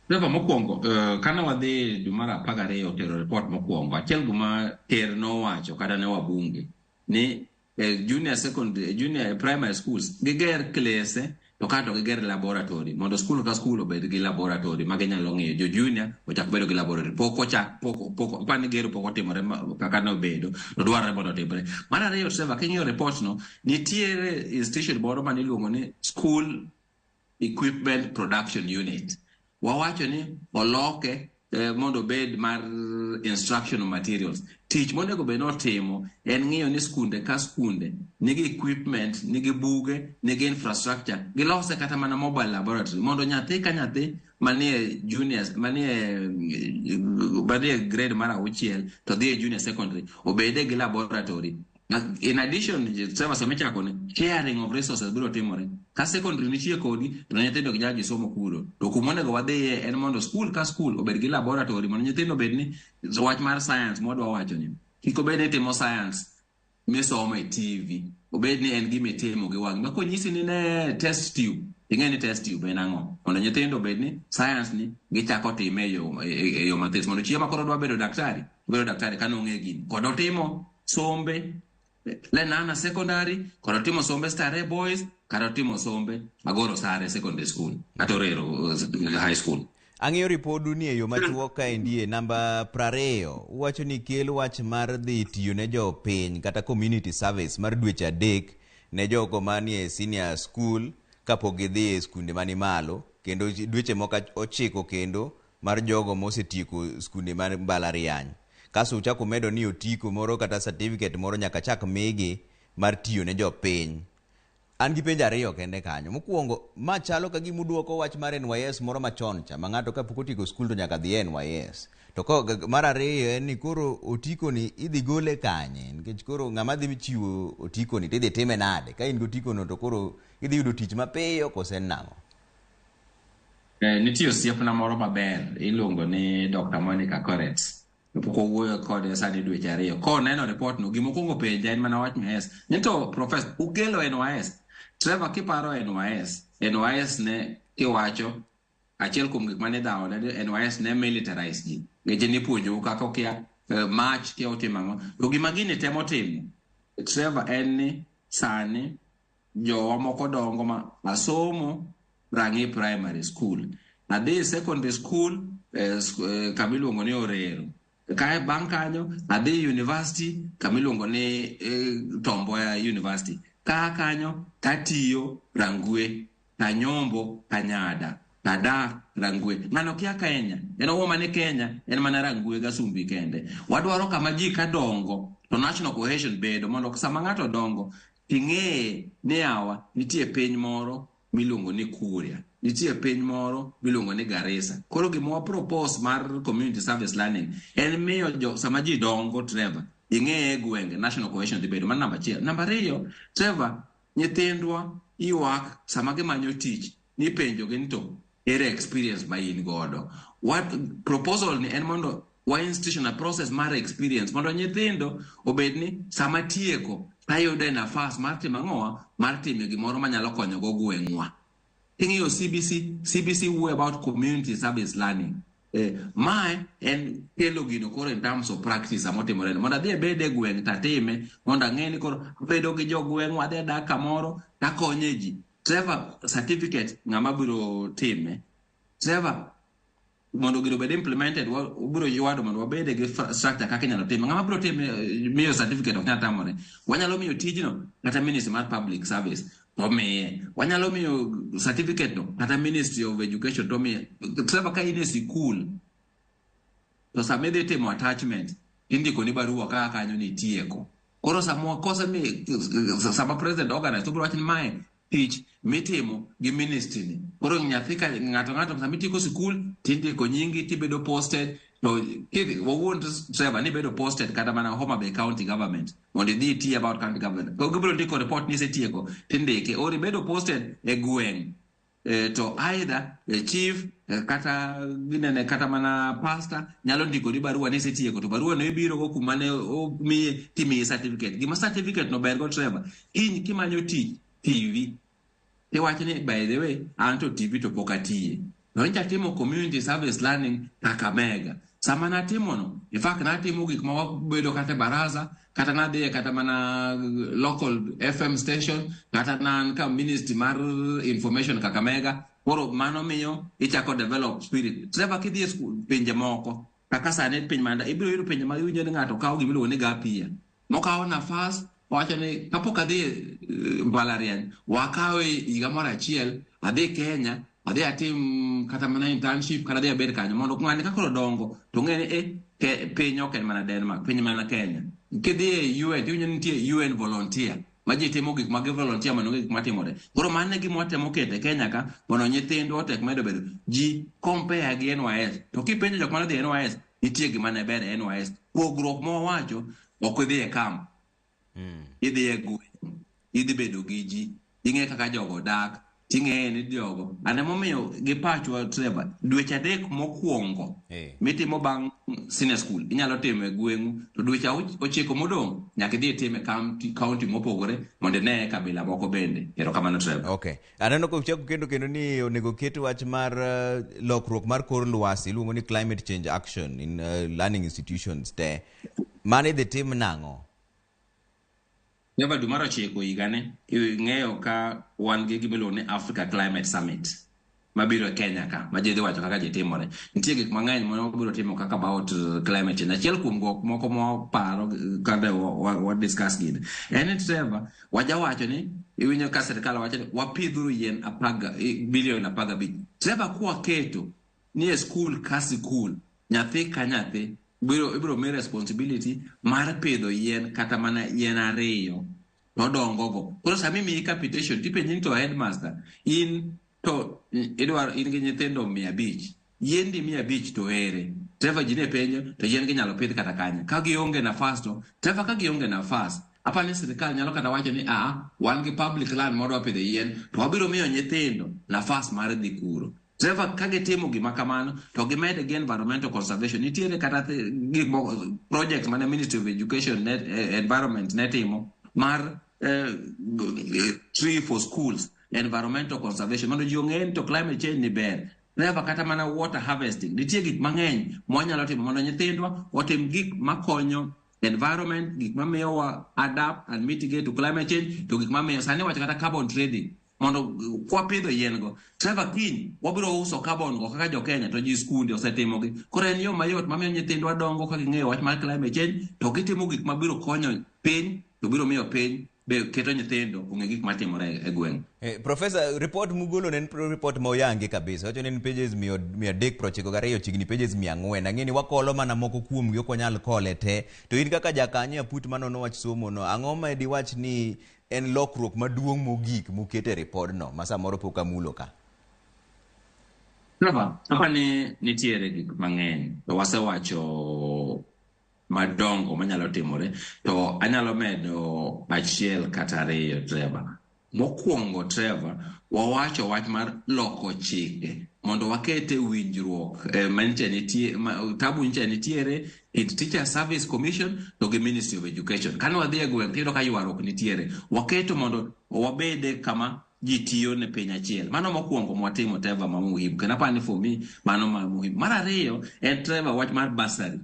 Reva mokwongo, kana wadhi dumara 12 tero report mokwongo, achiel guma ter no wacho kata ne wabunge ni junior primary schools giger klese to kato giger laboratory mondo skul ka skul obed gi laboratory ma ginyalo ng'iyo. Jo junior ochak bedo gi laboratory poko pani gero poko timore kaka no bedo to dwarre mondo timre. Mar ariyo Trevor, king'iyo report no nitiere institution moro mane iluongo ni School Equipment Production Unit. Wawacho ni oloke mondo bed mar instructional materials. Tich monego be notimo en ng'iyo ni skunde ka skunde nigi equipment, nigi buge, nigi infrastructure, gilose kata mana mobile laboratory mondo nyathi ka nyathi manie juniors, manie grade mar 6 to dhi e junior secondary obede gi laboratory. In addition, Trevor samechako ni sharing of resources biro timore. Ka secondary nitie kodi to nyithindo gi nyalo somo kuro. To kumonego wadhiye en mondo school ka school obed gi laboratory mondo nyithindo bed ni wach mar science modwa wacho ni. Kiko bed ni timo science misomo e TV. Obed ni en gima itimo gi wang'. Mako nyisi ni ne test tube. Ing'e ni test tube en ang'o. Mondo nyithindo bed ni science ni gichako time e yo mathis. Mondo chiema koro dwa bedo daktari. Bedo daktari kano ng'e gini. Kodo timo sombe Lenana secondary, koro timo sombe Stare Boys, karo timo sombe Agoro Sare secondary school, Atorero high school. Ang'eyo ripodu ni e yo machuok ka endie namba 20 uwacho ni kel wach mar dhi tiyo ne jo piny kata community service mar dweche 3 ne jogo manie senior school kapok gidhi e skunde mani malo, kendo dweche moko 9 kendo mar jogo mosetieko skunde mar mbalariany. Kaso uchako medo ni otiko moro kata certificate moro nyaka chak migi mar tiyo ne jopiny. An gi penjo 2 kende kanyo. Mokuongo, ma chalo ka gima uduoko wach mar NYS moro machon cha, ma ng'ato kapok otieko skul to nyaka dhi NYS. To mar 2 en ni koro otiko ni idhi gole kanye, nikech koro ng'ama dhi chiwo otiko ni tidhi time nade? Ka in gotiko no to koro idhi yudo tich mapiyo kose nang'o? Nitie osiepna moro maber iluongo ni Dr. Monica Corretz. Pok owuoyo kode sani dweche 2. Koneno report no, gima okuongo penja en mana wach NYS. Nito professor ugelo NYS. Trevor, kiparo NYS ne iwacho achiel kuom gik mane dhawo ne NYS ne militarize ji. Ngeche ni puonjo kaka okia march kia otimo ang'o. To gima gini temo timo, Trevor, en ni sani jowa moko dongo ma asomo rangi primary school. Adhi secondary school kamiluongo ni Orero. Kae bang' kanyo adhi university kamiluongo ni Tomboya University. Ka kanyo tatiyo Rangwe, Tanyombo, Tanyada, Tada Rangwe. Ng'ano kia Kenya, en owo mane Kenya, en mana Rangwe Gasumbi kende. Wadwaro kama ji ka dongo, to national cohesion bedo, mondo sama ng'ato dongo, ting'e ni awa nitie piny moro miluongo ni Kuria. Nitie piny moro miluongo ni Garissa. Koro gima propose mar community service learning en miyo sama ji dongo, Trevor, ing'e gwenge national cohesion dhi bedo. Man namba 1. Namba 2, Trevor, nyithindwa iwak sama gimanyo tich ni penjo gi to ere experience ma in godo. What proposal ni en mondo wa institutional process mar experience mondo nyithindo obed ni sama tieko ayude nafas mar timo ang'owa, mar timo gimoro manyalo konyo go gweng'wa. Ting'eyo CBC wuoyo about community service learning. Mae en kelo gino koro in terms of practice amotimore. Mondo adhi ebede gweng' tatime, mondo ang'eni koro bedo gi jo gweng' adhi adak kamoro takonye ji. Trevor, certificate ng'ama biro time. Trevor, mondo gino bed implemented, ubiro yuado mondo wabede gi structure kaka inyalo time. Ng'ama biro time miyo certificate ok nyal tamore. Wanyalo miyo tijno kata Ministry mar Public Service. Tomiye. Wanyalo miyo certificate no kata Ministry of Education tomiye. Trevor, ka in e sikul to sama idhi timo attachment indiko ni barua kaka kanyo ni tieko. Koro sama president organize to biro wacho ni mae tich mitimo gi ministry ni. Koro nyathi ka ng'ato sama itieko sikul tindiko nyingi tibedo posted. To wawuon Trevor ni bedo posted kata mana Homa Bay County Government mondo idhi iti about county government. Gibiro ndiko report ni setieko tindike. Ori bedo posted e gweng'. To either chief kata ginene kata mana pastor nyalo ndiko ni barua ni setieko. To barua no ibiro go kuma ne omiye timi certificate. Gima certificate no ber go Trevor. In kimanyo tich TV. Iwacho ni by the way anto TV to poka tiye. No nja timo community service learning Kakamega. Sama natimo no. In fact natimo gik ma wabedo kata baraza, kata nadhi kata mana local FM station, kata nan ka ministry mar information Kakamega. Koro mano miyo ichako develop spirit. Trevor kidhi e school pinje moko. Kaka sane pinje manda ibiro yudo pinje ma winjo ni ng'ato kawo gimiluongo ni gapia. Mokawo nafas wacho ni kapok adhi mbalariany wakawe higa moro achiel adhi Kenya adhi atim kata mana internship kata adhi abed kanyo mondo ng'ani kakoro dongo to ng'eni piny ok en mana Denmark, piny mana Kenya. Kidhi e UN tiwinjo nitie UN volunteer ma ji timo gik ma gi volunteer mondo gik matimore. Koro mano e gima watemo kete Kenya ka mondo nyithindwa otek medo bedo ji compare gi NYS. To kipenjo jok manodhi NYS nitie gima ne ber NYS. Pogruok mowacho ok idhi e camp. Idhi e gweng', idhi bedo gi ji, ing'e kaka jogo dak, ting'e ni jogo. Ane momiyo gi pachwa Trevor, dweche 3 mokwongo mitimo bang' senior school, inyalo timo e gweng'u, to dweche 9 modong' nyaka idhi time county mopogore mondo ne kabila moko bende. Erokamano Trevor. Okay. Aneno ko chako kendo ni onego ket wach mar lokruok mar kor lwasi iluongo ni climate change action in learning institutions te. Mane dhi tim nang'o? Never dumaro chiko igane ing'eyo ka wan gi gimiluongo ni Africa Climate Summit mabiro Kenya ka ma ji dhi wacho kaka ji timore. Nitie gik mang'eny ma wabiro timo kaka about climate change. Achiel kuom gik moko moparo kaka wa discuss gini en ni Trevor wajawacho ni iwinjo ka sirkal wacho ni wapidhuru yien bilion 15. Trevor kwaketo ni e skul ka skul nyathi ka nyathi ibiro mi responsibility mar pidho yien kata mana yien 2 nodongo go. Koro sami mi capitation tipenji to headmaster in to idwaro in gi nyithindo 500 yiendi 500 to ere. Trevor ji ne penjo to yien gi nyalo pidh kata kanye ka gionge nafas to Trevor ka gionge nafas apa ni sirkal nyalo kata wacho ni wan gi public land modwa pidho yien to wabiro miyo nyithindo nafas mar dhi kuro. Trevor ka gitimo gima kamano to gimede gi environmental conservation nitiere kata gik projects mane Ministry of Education Environment netimo mar tree for schools, environmental conservation mondo ji ong'e to climate change ni ber. Trevor kata mana water harvesting nitie gik mang'eny mwanyalo timo mondo nyithindwa otim gik makonyo environment, gik mamiyo wa adapt and mitigate to climate change, to gik mamiyo sani wacho kata carbon trading mondo kwa pidho yien go. Trevor kiny wabiro uso carbon go kaka jo Kenya to ji skunde osetimo gi. Koro en yo mayot mamiyo nyithindwa dongo ka ging'eyo wach mar climate change to gitimo gik mabiro konyo piny to biro miyo piny be keto nyithindo ong'e gik matimore e gweng'. Professor, report mugolo ne report ma oyangi kabisa. Wacho ni pages 392 chigni pages 400. Ang'eni wakolo mana moko kuom gi ok wanyal kole te. To in kaka jakanye aput manono wach somo no, ang'o ma di wach ni en lokruok maduong' mogik mukete report no ma samoro pok amulo ka? Hapa ni nitiere gik mang'eny to wasewacho madongo manyalo timore to anyalo medo achiel kata 2 Trevor. Mokwongo Trevor wawacho wach mar loko chike mondo wakete winjruok tabu nche nitiere in Teacher Service Commission to gi Ministry of Education. Kane wadhi e gweng' tiyudo ka ywaruok nitiere waketo mondo wabede kama ji tiyo ne piny achiel. Mano mokwongo mwatimo Trevor ma muhimu kendo apani for me mano ma muhimu. Mar 2 en Trevor wach mar basari.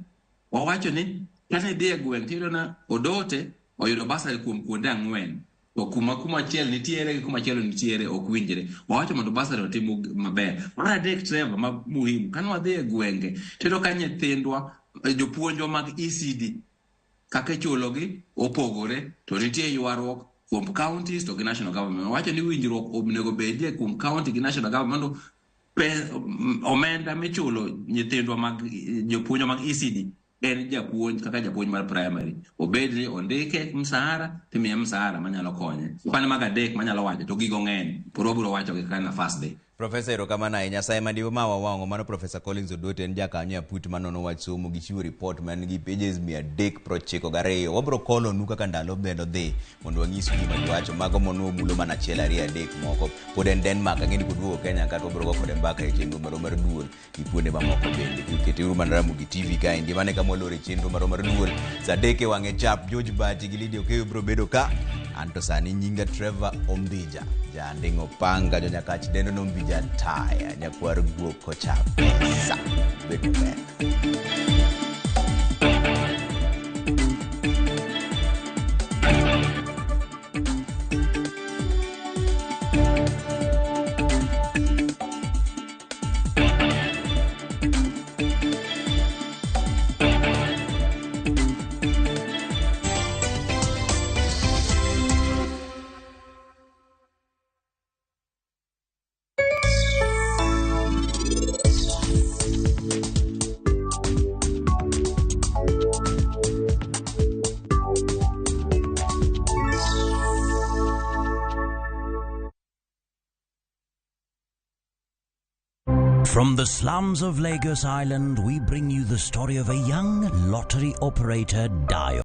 Wawacho ni kane dhi e gweng' tiyudo na Odote oyudo basari kuom kuonde 4 to kuma achiel nitiere kuma achiel nitiere ok winjre. Wawacho mondo basari otim maber. Mar 3 Trevor ma muhimu kane wadhi e gwenge tiyudo ka nyithindwa jopuonjwa mag ECD kaka chulogi opogore to nitie ywaruok kuom counties to gi national government. Wacho ni winjruok onego bedie kuom county gi national government mondo omenda michulo nyithindwa mag jopuonjwa mag ECD en japuonj kaka japuonj mar primary obed ni ondike msahara timiye msahara manyalo konye. Kwan mag 3 manyalo wacho to gigo ng'eny poro biro wacho gi kana fast day. Professor erokamano ahinya. Nyasaye madiwa ma wawang'o mano Professor Collins Odote en jakanyo aput manono wach somo gi chiwo report man gi pages 392. Wabiro kolonu kaka ndalo medo dhi mondo wanyis gima giwacho mago mono mulo mana achiel 2 3 moko. Pod en Denmark ang'eni koduogo Kenya kata wabiro go kode mbaka e chenro mar duol gi kuonde mamoko bende. Kiketiuru mana Ramogi TV ka endi mane kama olore chenro mar duol saa 3 wang'e chap George Bati gi Lydia Okeyo biro bedo ka. Anto sani nyinga Trevor Ombija janding'o panga jonyakach dendo nombija taya nyakwar guoko cha pesa bedo ber. From the slums of Lagos Island, we bring you the story of a young lottery operator, Dio.